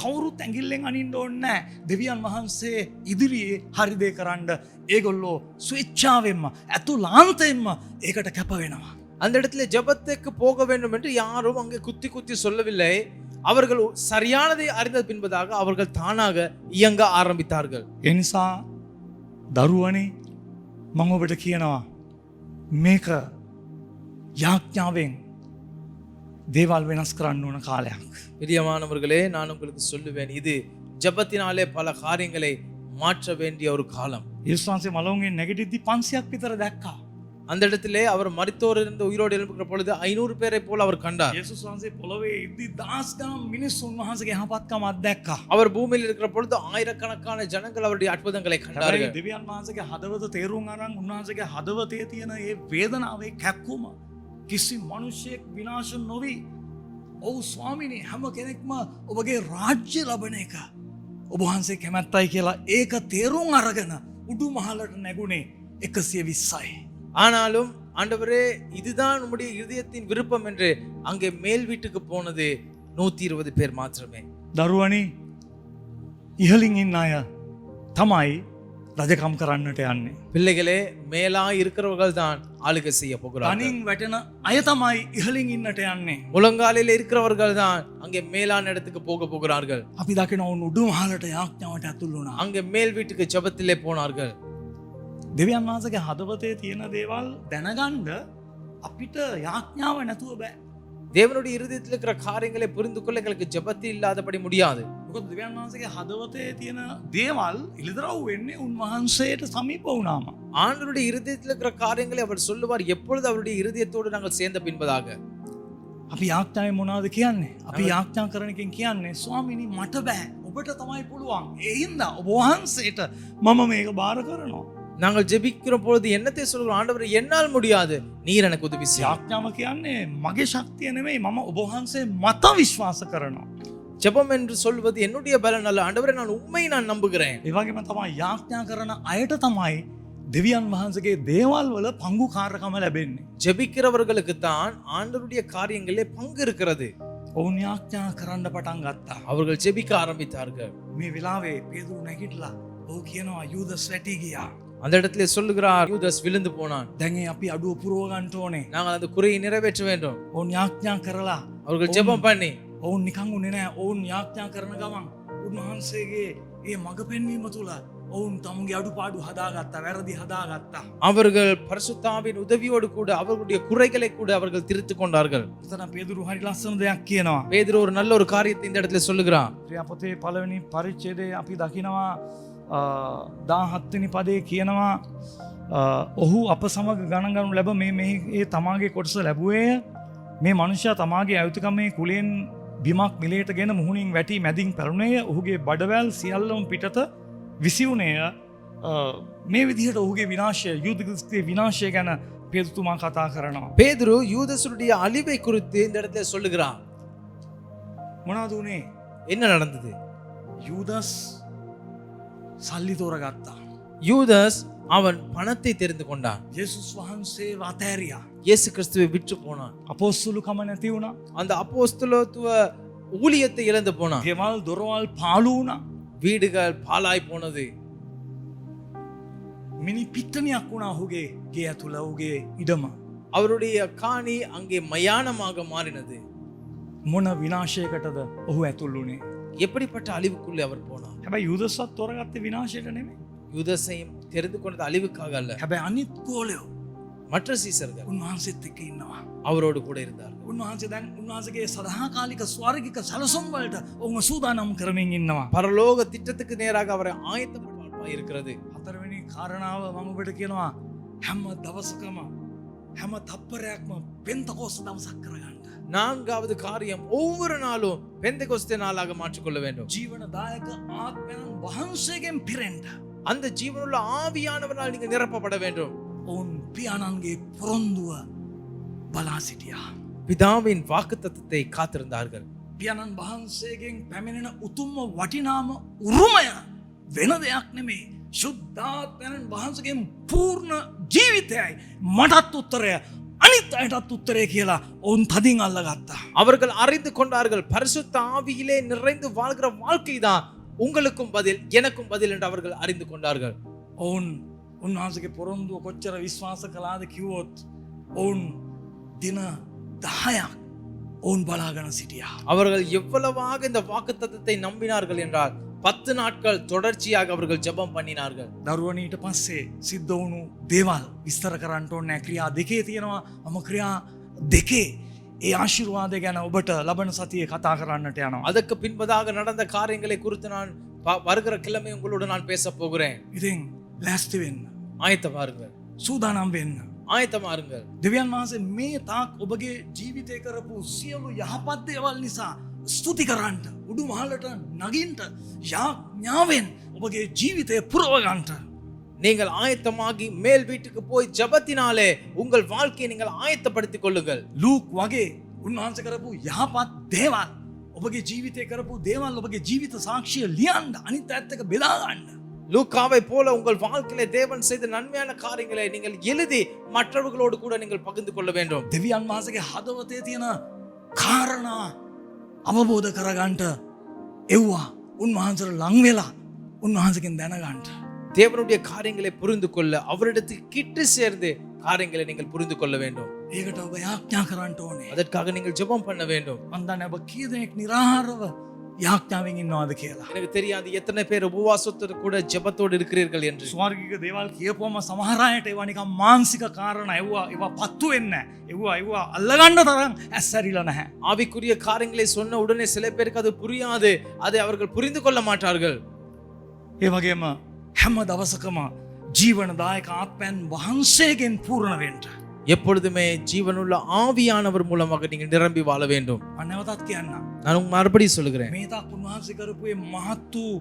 කවුරුත් ඇඟිල්ලෙන් අනින්න ඕනේ නැහැ. දෙවියන් වහන්සේ ඉදිරියේ හරිදේ කරන්න ඒගොල්ලෝ ස්වේච්ඡාවෙන්ම අතුලාන්තයෙන්ම ඒකට කැප වෙනවා. அந்த இடத்துல ஜெபத்துக்கு போக வேண்டும் என்று யாரும் அங்கே குத்தி குத்தி சொல்லவில்லை. அவர்கள் சரியானதை அறிந்த பின்பதாக அவர்கள் தானாக இயங்க ஆரம்பித்தார்கள். ඒ නිසා දරුවනේ මම ඔබට කියනවා මේක යාඥාවෙන් දේවල් වෙනස් කරන්න ඕන කාලයක්. பிரியமானவர்களே, நான் உங்களுக்கு சொல்லுவேன், இது ஜெபத்தினாலே பல காரியங்களை மாற்ற வேண்டிய ஒரு காலம். යේසුස් වහන්සේ මලවුන්ගෙන් නැගිටිද්දි 500ක් විතර දැක්කා. அந்த இடத்திலே அவர் மரித்தோர் இருந்து உயிரோடு எழுப்புகிற பொழுது 500 பேரை போல அவர் கண்டார். යේසුස් වහන්සේ පොළොවේ ඉද්දි දහස් ගණන් මිනිස්සුන් වහන්සේගේ යහපත්කමක් දැක්කා. அவர் பூமியில் இருக்கிற பொழுது ஆயிரக்கணக்கான ஜனங்கள் அவருடைய அற்புதங்களை கண்டார்கள். දෙවියන් වහන්සේගේ හදවත තේරුම් අරන් උන්වහන්සේගේ හදවතේ තියෙන ඒ වේදනාවේ කැක්කුම කිසි මිනිසෙක් විනාශ නොවි ඔව් ස්වාමිනේ හැම කෙනෙක්ම ඔබගේ රාජ්‍ය ලබන එක ඔබ වහන්සේ කැමැත්තයි කියලා ඒක තේරුම් අරගෙන උඩු මහලට නැගුණේ 120යි. ஆனாலும் ஆண்டவரே, இதுதான் உம்முடைய இதயத்தின் விருப்பம் என்று அங்கே மேல் வீட்டுக்கு போனது 120 பேர் மாத்திரமே. දරුවනේ ඉහලින් ඉන්න අය තමයි රජකම් කරන්නට යන්නේ. பிள்ளைகளே மேலா இருக்கிறவர்கள் தான் ஆளுகை செய்ய போகிறார்கள். තනින් වැටෙන අය තමයි ඉහලින් ඉන්නට යන්නේ. முழங்காலில் இருக்கிறவர்கள் தான் அங்கே மேலான இடத்துக்கு போக போகிறார்கள். අපි දකින ඔවුන් උඩුමහලට යාඥාවට ඇතුල් වුණා. அங்கே மேல் வீட்டுக்கு ஜெபத்திலே போனார்கள். දෙවියන් වහන්සේගේ හදවතේ තියෙන දේවල් දැනගන්න අපිට යාඥාව නැතුව බෑ. தேவனுடைய இருதயத்தில் இருக்கிற காரியங்களை புரிந்து கொள்ள எங்களுக்கு ஜெபத்தில் இல்லாதபடி முடியாது. මොකද දෙවියන් වහන්සේගේ හදවතේ තියෙන දේවල් ඉලිදරව් වෙන්නේ උන්වහන්සේට සමීප වුණාම. ஆண்டவருடைய இருதயத்தில் இருக்கிற காரியங்களை அவர் சொல்லுவார் எப்பொழுது அவருடைய இருதயத்தோடு நாங்கள் சேர்ந்த பின்பதாக. අපි යාඥාවේ මොනවද කියන්නේ? අපි යාඥා කරන එකෙන් කියන්නේ ස්වාමීනි මට බෑ. ඔබට තමයි පුළුවන්. ඒ හින්දා ඔබ වහන්සේට මම මේක බාර කරනවා. நாங்கள் ஜெபிக்கிற பொழுது என்னத்தை சொல்கிறோம்? ஆண்டவர் என்னால் முடியாது, நீர் எனக்கு உதவி செய்யும். යාඥාව කියන්නේ මගේ ශක්තිය නෙමෙයි, මම ඔබ වහන්සේ මත විශ්වාස කරනවා. ஜெபம் என்று சொல்வது என்னுடைய பலன் அல்ல, ஆண்டவரே நான் உண்மை நான் நம்புகிறேன். ඒ වගේම තමයි යාඥා කරන අයට තමයි දෙවියන් වහන්සේගේ දේවල් වල පංගුකාරකම ලැබෙන්නේ. ஜெபிக்கிறவர்களுக்கு தான் ஆண்டவருடைய காரியங்களிலே பங்கு இருக்கிறது. ඔවුන් යාඥා කරන්න පටන් ගත්තා. அவர்கள் ஜெபிக்க ஆரம்பித்தார்கள். මේ වෙලාවේ පේදුරු නැගිටලා ඔහු කියනවා යූදස් වැටි ගියා. அந்த இடத்துல சொல்லுகிறார், யூதாஸ் விழுந்து போனான். දැන් අපි අඩුව පුරව ගන්න ඕනේ. நாங்கள் அந்த குறையை நிறைவேற்ற வேண்டும். ඔවුන් යාඥා කරලා அவர்கள் ஜெபம் பண்ணி ඔවුන් නිකන් උනේ නැහැ. ඔවුන් යාඥා කරන ගමන් උන්වහන්සේගේ ඒ මඟ පෙන්වීම තුල ඔවුන් තමුන්ගේ අඩුපාඩු හදාගත්තා, වැරදි හදාගත්තා. அவர்கள் பரிசுத்தாவின் உதவியோடு கூட அவர்களுடைய குறைகளை கூட அவர்கள் திருத்திக் கொண்டார்கள். එතන පේදුරු හරි ලස්සන දෙයක් කියනවා. பேதுரு ஒரு நல்ல ஒரு காரியத்தை இந்த இடத்துல சொல்லுகிறான். ක්‍රියාපොතේ පළවෙනි පරිච්ඡේදයේ අපි දකිනවා 17 වෙනි පදේ කියනවා ඔහු අප සමග ගණන් ලැබ මේ තමාගේ කොටස ලැබුවේය. මේ මනුෂ්‍යයා තමාගේ අයුතුකමේ කුලෙන් බිමක් මිලේට ගෙන මුහුණින් වැටි මැදින් පැරුණේය. ඔහුගේ බඩවැල් සියල්ලම පිටත විසිවුණේය. මේ විදිහට ඔහුගේ විනාශය, යුද ක්‍රිස්තුවේ විනාශය ගැන පේදුරුතුමා කතා කරනවා. பேதுரு யூதசுடைய அழிவை குறித்து இந்த இடத்துல சொல்லுகிறான். මොනවද උනේ? என்ன நடந்தது? යූදස් සල්ලි තෝරගත්තා. யூதாஸ் அவன் பணத்தை தெரிந்து கொண்டான். යේසුස් වහන්සේව අතෑරියා. இயேசு கிறிஸ்துவை விற்று போனான். අපොස්තුලකම නැති වුණා. அந்த அப்போஸ்தலத்துவ ஊழியத்தை இழந்து போனான். ගෙවල් දොරවල් පාළු වුණා. வீடுகள் பாழாய் போனது. මිනි පිට්ටනියක් වුණා ඔහුගේ ගේ ඇතුළ ඔහුගේ ඉඩම. அவருடைய காணி அங்கே மயானமாக மாறினது. මොන විනාශයකටද ඔහු ඇතුල් වුණේ? எப்படிப்பட்ட அழிவுக்குள்ளே அவர் போனார்? හැබැයි යුදස්සත් තෝරගත්තේ විනාශයට නෙමෙයි. யூதஸையும் தெரிந்து கொண்டது அழிவுக்காக அல்ல. හැබැයි අනිත් ගෝලයෝ மற்ற சீசர்கள் උන්වහන්සේත් එක්ක ඉන්නවා. அவரோடு கூட இருந்தார்கள். උන්වහන්සේ දැන් උන්වහන්සේගේ සදාකාලික ස්වර්ගික සැලසුම් වලට ඔවුන් සූදානම් කරමින් ඉන්නවා. பரலோக திட்டத்துக்கு நேராக அவரை ஆயத்தப்படுவாய் இருக்கிறது. හතරවෙනි කාරණාව මම ඔබට කියනවා හැම දවසකම හැම තප්පරයක්ම පෙන්තකෝස් දවසක් කරගන්න. நான்காவது காரியம், ஒவ்வொரு நாளும் பெந்தெகோஸ்தே நாளாக மாற்றிக்கொள்ள வேண்டும். ජීවනදායක ආත්මයන් වහන්සේගෙන් පිරෙන්න. அந்த ஜீவனுள்ள ஆவியானவரால் நீங்க நிரப்பப்பட வேண்டும். ඔවුන් පියාණන්ගේ පොරොන්දුව බලා සිටියා. பிதாவின் வாக்குத்தத்தத்தை காத்திருந்தார்கள். පියාණන් වහන්සේගෙන් පැමිණෙන උතුම්ම වටිනාම උරුමය වෙන දෙයක් නෙමෙයි. ශුද්ධාත්මයන් වහන්සේගෙන් පූර්ණ ජීවිතයයි මටත් උත්තරය අනිත් අයටත් උත්තරය කියලා ඔවුන් තදින් අල්ලගත්තා. அவர்கள் அறிந்து கொண்டார்கள், பரிசுத்த ஆவியிலே நிறைந்து வாழ்கிற வாழ்க்கை தான் உங்களுக்கும் பதில், எனக்கும் பதில் என்று அவர்கள் அறிந்து கொண்டார்கள். ඔවුන් උන්වහන්සේගේ පොරොන්දුව කොච්චර විශ්වාස කළාද කිව්වොත් ඔවුන් දින 10ක් ඔවුන් බලාගෙන සිටියා. அவர்கள் எவ்வளவாக இந்த வாக்குத்தத்தத்தை நம்பினார்கள் என்றால் 10 நாட்கள் தொடர்ச்சியாக அவர்கள் ஜெபம் பண்ணினார்கள். දරුවනේ ඊට පස්සේ සිද්ධ වුණු දේවල් විස්තර කරන්න ඕනේ නැහැ. ක්‍රියා දෙකේ තියෙනවා. මම ක්‍රියා දෙකේ ඒ ආශිර්වාදය ගැන ඔබට ලබන සතියේ කතා කරන්නට යනවා. அதற்கு பின்பதாக நடந்த காரியங்களை குறித்து நான் வருகிற கிழமை உங்களோடு நான் பேச போகிறேன். ඉතින් ලෑස්ති වෙන්න. ஆயத்தமா இருங்கள், සූදානම් වෙන්න. ஆயத்தமா இருங்கள். දෙවියන් වහන්සේ මේ තාක් ඔබගේ ජීවිතේ කරපු සියලු යහපත් දේවල් නිසා ස්තුති කරන්න, උඩු මහලට නගින්න, යාඥාවෙන් ඔබගේ ජීවිතය පුරව ගන්නට. நீங்கள் ஆயத்தமாகி மேல் வீட்டுக்கு போய் ஜெபத்தினாலே உங்கள் வாழ்க்கையை நீங்கள் ஆயத்தப்படுத்திக் கொள்ளுங்கள். ලූක් වගේ උන්වහන්සේ කරපු යහපත් දේවල්, ඔබගේ ජීවිතේ කරපු දේවල්, ඔබගේ ජීවිත සාක්ෂිය ලියන්න, අනිත් අයත් එක්ක බෙදා ගන්න. லூக்காவை போல உங்கள் வாழ்க்கையிலே தேவன் செய்த நன்மையான காரியங்களை நீங்கள் எழுதி மற்றவர்களோடு கூட நீங்கள் பகிர்ந்து கொள்ள வேண்டும். දෙවියන් වහන්සේගේ හදවතේ තියෙන කාරණා අවබෝධ කරගන්නට එව්වා උන්වහන්සේට ලං වෙලා උන්වහන්සේගෙන් දැනගන්න. தேவனுடைய காரியங்களை புரிந்து கொள்ள அவரிடத்துக்கு கிட்ட சேர்ந்து காரியங்களை நீங்கள் புரிந்து கொள்ள வேண்டும். ඒකට ඔබ යාඥා කරන්න ඕනේ. அதற்காக நீங்கள் ஜெபம் பண்ண வேண்டும். මන් දන්නේ ඔබ කී දෙනෙක් නිරාහාරව යාඥාවෙන් ඉන්නවද කියලා. எனக்கு தெரியாது எத்தனை பேர் உபவாசத்தோடு கூட ஜெபத்தோடு இருக்கிறீர்கள் என்று. ස්වර්ගික දේවල් කියපුවම සමහර අයට ඒවා නිකන් මානසික කාරණා ඒවා පත්තු වෙන්නේ නැහැ. ඒවා අල්ලගන්න තරම් ඇස්සරිලා නැහැ. ஆவிக்குரிய காரியங்களை சொன்ன உடனே சில பேருக்கு அது புரியாது, அதை அவர்கள் புரிந்து கொள்ள மாட்டார்கள். ඒ වගේම හැම දවසකම ජීවනදායක ආත්මයන් වහන්සේගෙන් පූර්ණ වෙන්න. எப்பொழுதுமே ஜீவனுள்ள ஆவியானவர் மூலமாக நீங்கள் நிரம்பி வாழ வேண்டும். මම නැවතත් කියන්නම්. நான் மறுபடியும் சொல்லுகிறேன். මේ තාක් උන්වහන්සේ කරපු මේ මහත් වූ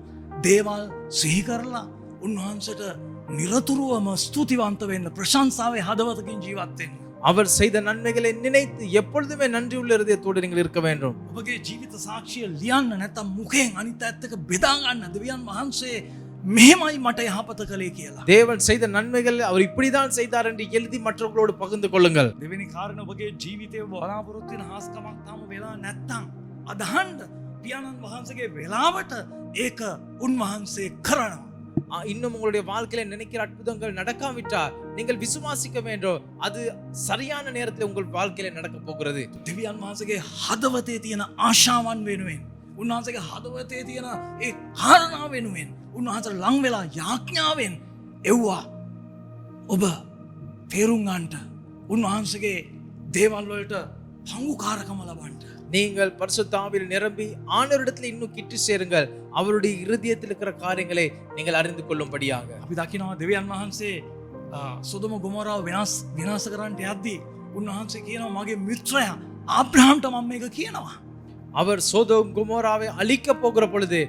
දේවල් සිහි කරලා උන්වහන්සේට නිරතුරුවම ස්තුතිවන්ත වෙන්න, ප්‍රශංසාවේ හදවතකින් ජීවත් වෙන්න. அவர் செய்த நன்மைகளை நினைத்து எப்பொழுதுமே நன்றியுள்ள இருதயத்தோடு நீங்கள் இருக்க வேண்டும். ඔබගේ ජීවිත සාක්ෂිය ලියන්න නැත්නම් මුඛයෙන් අනිත් ඇත්තක බෙදා ගන්න දෙවියන් වහන්සේ මෙහෙමයි මට යහපත කළේ කියලා. தேவன் செய்த நன்மைகள் அவர் இப்படிதான் செய்தார் என்று எழுதி மற்றவர்களோடு பகிர்ந்து கொள்ளுங்கள். දෙවෙනි කාරණා ඔබගේ ජීවිතේ බලාපොරොත්තු වෙන හාස්කමක් තාම වෙලා නැත්නම් අදහන්න පියාණන් වහන්සේගේ වෙලාවට ඒක උන්වහන්සේ කරනවා. இன்னும் உங்களுடைய வாழ்க்கையில நினைக்கிற அற்புதங்கள் நடக்காவிட்டால் நீங்கள் விசுவாசிக்க வேண்டும், அது சரியான நேரத்தில் உங்கள் வாழ்க்கையில நடக்க போகிறது. දෙවියන් වහන්සේගේ හදවතේ තියෙන ආශාවන් වෙනුවෙන්, උන්වහන්සේගේ හදවතේ තියෙන ඒ කාරණා වෙනුවෙන් උන්වහන්සේ ලං වෙලා යාඥාවෙන් එව්වා ඔබ තේරුම් ගන්නට, උන්වහන්සේගේ දේවල් වලට පංගුකාරකම ලබන්න. நீங்கள் பரிசுத்த ஆவியில் நிரம்பி ஆண்டவரிடத்தில் இன்னும் கிட்டி சேருங்கள். அவருடைய இருதயத்தில் இருக்கிற காரியங்களை நீங்கள் அறிந்து கொள்ளும்படியாக. අපි දකිනවා දෙවියන් වහන්සේ සොදොම ගොමෝරාව විනාශ කරන්නට යද්දී උන්වහන්සේ කියනවා මගේ මිත්‍රයා ආබ්‍රහාම්ට මම මේක කියනවා. அவர் சோதோம் கொமோராவை அழிக்க போகிற பொழுது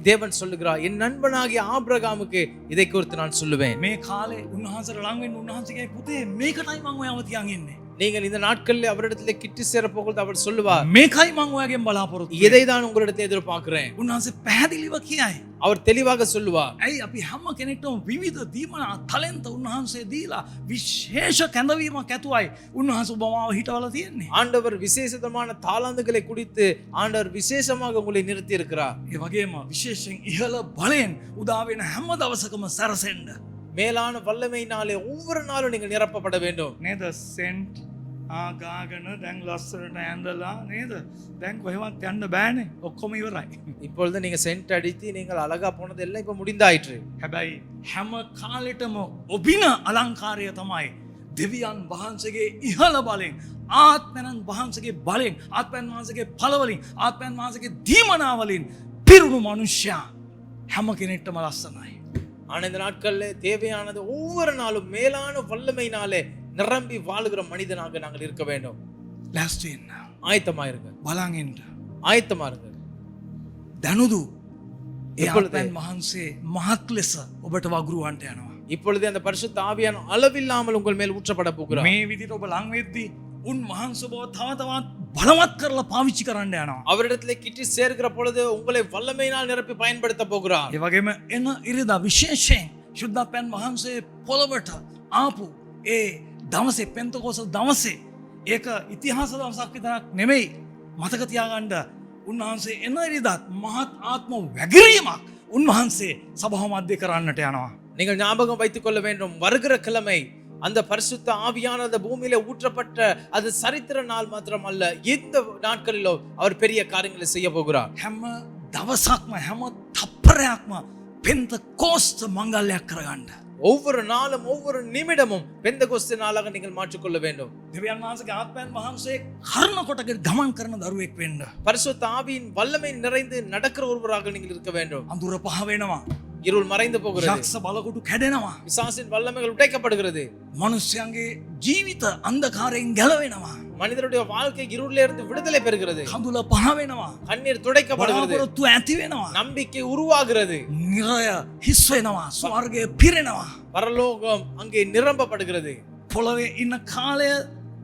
தேவன் சொல்லுகிறார், என் நண்பனாகிய ஆபிரகாமுக்கு இதை குறித்து நான் சொல்லுவேன். මේ කාලේ උන්වහන්සේට ලං වෙන්න උන්වහන්සේගේ පුතේ මේකටයි මම ඔයාව තියන් ඉන්නේ. நீங்கள் இந்த நாட்களில் அவரிடத்தில் கிட்டி சேர போகிறது அவர் சொல்லுவார், මේකයි මම ඔයාගෙන් බලාපොරොත්තු වෙන්නේ. இதை தான் உங்களிடத்தில் எதிர்பார்க்கிறேன். උන්වහන්සේ පැහැදිලිව කියයි. அவர் தெளிவாக சொல்லுவார். ඇයි අපි හැම කෙනෙක්ටම විවිධ දීමනා ටැලන්ත උන්වහන්සේ දීලා විශේෂ කැඳවීමක් ඇතුවයි උන්වහන්සේ ඔබමාව හිටවලා තියෙන්නේ. ஆண்டவர் விசேஷமான தாளந்துகளை குடித்து ஆண்டவர் விசேஷமாக உங்களை நிறுத்தி இருக்கிறார். ඒ වගේම විශේෂයෙන් ඉහළ බලෙන් උදා වෙන හැම දවසකම සැරසෙන්න. மேலான வல்லமையினாலே ஒவ்வொரு நாளும் நீங்கள் நிரப்பப்பட வேண்டும். නේද? සෙන්ට් ගාගෙන දැන් ලස්සනට ඇඳලා නේද? දැන් කොහෙවත් යන්න බෑනේ. ඔක්කොම ඉවරයි. இப்பொழுது நீங்க சென்ட் அடித்து நீங்கள் அழகா போனது எல்லாம் இப்ப முடிந்தாயிற்று. හැබැයි හැම කාලෙටම ඔබින අලංකාරය තමයි දෙවියන් වහන්සේගේ ඉහළ බලෙන්, ආත්මයන් වහන්සේගේ බලෙන්, ආත්මයන් වහන්සේගේ පළවලින්, ආත්මයන් වහන්සේගේ දීමනාවලින් පිරුණු මනුෂ්‍යයා හැම කෙනෙක්ටම ලස්සනයි. ஆனா இந்த நாட்கள்ல தேவையானது ஒவ்வொரு நாளும் மேலான வல்லமையினாலே நிரம்பி வாழுகிற மனிதனாக நாங்கள் இருக்க வேண்டும். ලෑස්ති වෙන්න. ஆயத்தமா இருங்க, බලන් ඉන්න. ஆயத்தமா இருங்க. දනුදු ඒ எப்பொழுது? ආත්මයන් වහන්සේ මහත් ලෙස ඔබට වගුරුවන්ට යනවා. இப்பொழுது அந்த பரிசுத்த ஆவியான அளவில்லாமல் உங்கள் மேல் ஊற்றப்பட போகிறார். මේ විදිහට ඔබ ලං වෙද්දී උන්වහන්සේ ඔබව තව තවත් බලවත් කරලා පාවිච්චි කරන්න යනවා. அவரிடத்திலே கிட்டி சேர்க்கிற பொழுது உங்களை வல்லமையினால் நிரப்பி பயன்படுத்த போகிறார். ඒ වගේම එන ඉරිදා විශේෂයෙන් ශුද්ධත්වයන් වහන්සේ පොළවට ආපු ඒ දවසේ පෙන්තකොස්ත දවසේ ඒක ඉතිහාස දවසක් විතරක් නෙමෙයි. මතක තියාගන්න උන්වහන්සේ එන ඉරිදාත් මහත් ආත්ම වැගිරීමක් උන්වහන්සේ සභාව මැද කරන්නට යනවා. நீங்கள் ஞாபகம் வைத்துக் கொள்ள வேண்டும், வருகிற கிழமை அந்த பரிசுத்த ஆவியானது பூமியில ஊற்றப்பட்ட அது சரித்திர நாள் மாத்திரம் அல்ல, இந்த நாட்களிலோ அவர் பெரிய காரியங்களை செய்ய போகிறார். හැම දවසක්ම හැම තප්පරයක්ම පෙන්තකොස්ත මංගල්‍යයක් කරගන්න. ஒவ்வொரு நாளும் ஒவ்வொரு நிமிடமும் பெந்தகோஸ்து நாளாக நீங்கள் மாற்றிக்கொள்ள வேண்டும். දෙවියන් වහන්සේගේ ආත්මයන් වහන්සේ කර්ණ කොටගෙන ගමන් කරන දරුවෙක් වෙන්න. பரிசுத்த ஆவியின் வல்லமை நிறைந்து நடக்கிற ஒருவராக நீங்கள் இருக்க வேண்டும். අඳුර පහ වෙනවා. இருள் மறைந்து போகிறது. යක්ෂ බලකොටු කැඩෙනවා. பிசாசின் வல்லமைகள் உடைக்கப்படுகிறது. මනුෂ්‍යයන්ගේ ජීවිත අන්ධකාරයෙන් ගැලවෙනවා. மனிதனுடைய வாழ்க்கை இருளிலே இருந்து விடுதலை பெறுகிறது. කඳුල පහ වෙනවා. கண்ணீர் துடைக்கப்படுகிறது. බලාපොරොත්තු ඇති වෙනවා. நம்பிக்கை உருவாகிறது. නිරය හිස් වෙනවා. ස්වර්ගය පිරෙනවා. பரலோகம் அங்கே நிரம்பப்படுகிறது. පොළවේ ඉන්න කාලය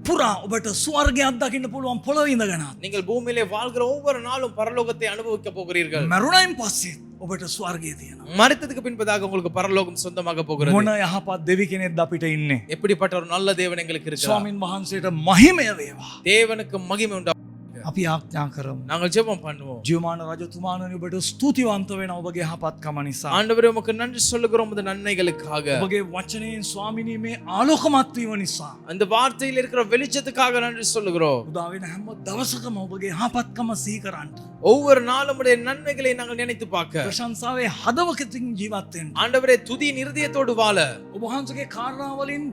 පුරා ඔබට ස්වර්ගයක් දකින්න පුළුවන් පොළවේ ඉඳගෙන. நீங்கள் பூமியிலே வாழ்கிற ஒவ்வொரு நாளும் பரலோகத்தை அனுபவிக்க போகிறீர்கள். මරුණයින් පස්සේ ඔබට ස්වර්ගය තියෙනවා. மரித்ததுக்கு பின்பதாக உங்களுக்கு பரலோகம் சொந்தமாக போகிறது. මොන යහපත් දෙවි කෙනෙක්ද අපිට ඉන්නේ. எப்படிப்பட்ட ஒரு நல்ல தேவன் எங்களுக்கு இருக்கிறார். ස්වාමින් වහන්සේට මහිමය වේවා. தேவனுக்கு மகிமை உண்டாக. අපි ආඥා කරමු. நாங்கள் ஜெபம் பண்ணுவோம். ජීවමාන රජතුමාණනි ඔබට ස්තුතිවන්ත වෙනවා ඔබගේ යහපත්කම නිසා. ஆண்டவரே உமக்கு நன்றி சொல்லுகிறோம் உமது நன்மைகளுக்காக. ඔබගේ වචනයෙන් ස්වාමිනී මේ ආලෝකමත් වීම නිසා. அந்த வார்த்தையில் இருக்கிற வெளிச்சத்துக்காக நன்றி சொல்லுகிறோம். උදා වෙන හැම දවසකම ඔබගේ යහපත්කම සිහි කරන්න. ஒவ்வொரு நாளும் உடைய நன்மைகளை நாங்கள் நினைத்து பார்க்க. ප්‍රශංසාවේ හදවතකින් ජීවත් වෙන්න. ஆண்டவரே துதியின் இருதயத்தோடு வாழ. ඔබ වහන්සේගේ කාරණාවලින්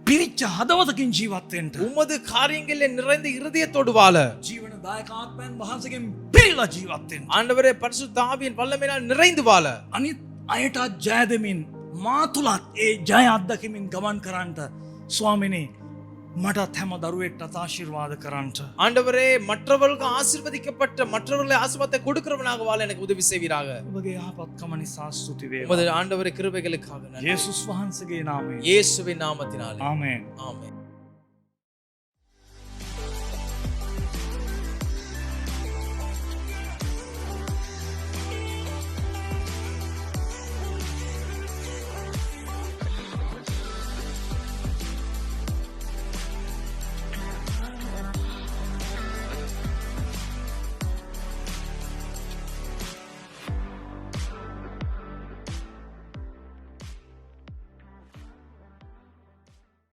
පිරිච්ච හදවතකින් ජීවත් වෙන්න. உமது காரியங்களில் நிறைந்த இருதயத்தோடு வாழ. ජීවනදායක ආත්මයන් වහන්සේගෙන් පිරීලා ජීවත් වෙන්න. ஆண்டவரே பரிசுத்த ஆவியின் வல்லமையினால் நிறைந்து வாழ. අනිත් අයටත් ජය දෙමින් මා තුලත් ඒ ජය අත්දැකීමින් ගමන් කරන්නට ස්වාමිනේ මටත් හැම දරුවෙක්ටත් ආශිර්වාද කරන්නට. ஆண்டவரே மற்றவர்களுக்கு ஆசீர்வதிக்கப்பட்ட மற்றவர்களை ஆசீர்வாதத்தை கொடுக்கிறவனாக வாழ எனக்கு உதவி செய்வீராக. ඔබගේ යහපත්කම නිසා ස්තුති වේවා. உமது ஆண்டவரே கிருபைகளுக்காக நன்றி. යේසුස් වහන්සේගේ නාමයෙන්. இயேசுவின் நாமத்தினாலே. ආමේන්. ஆமென்.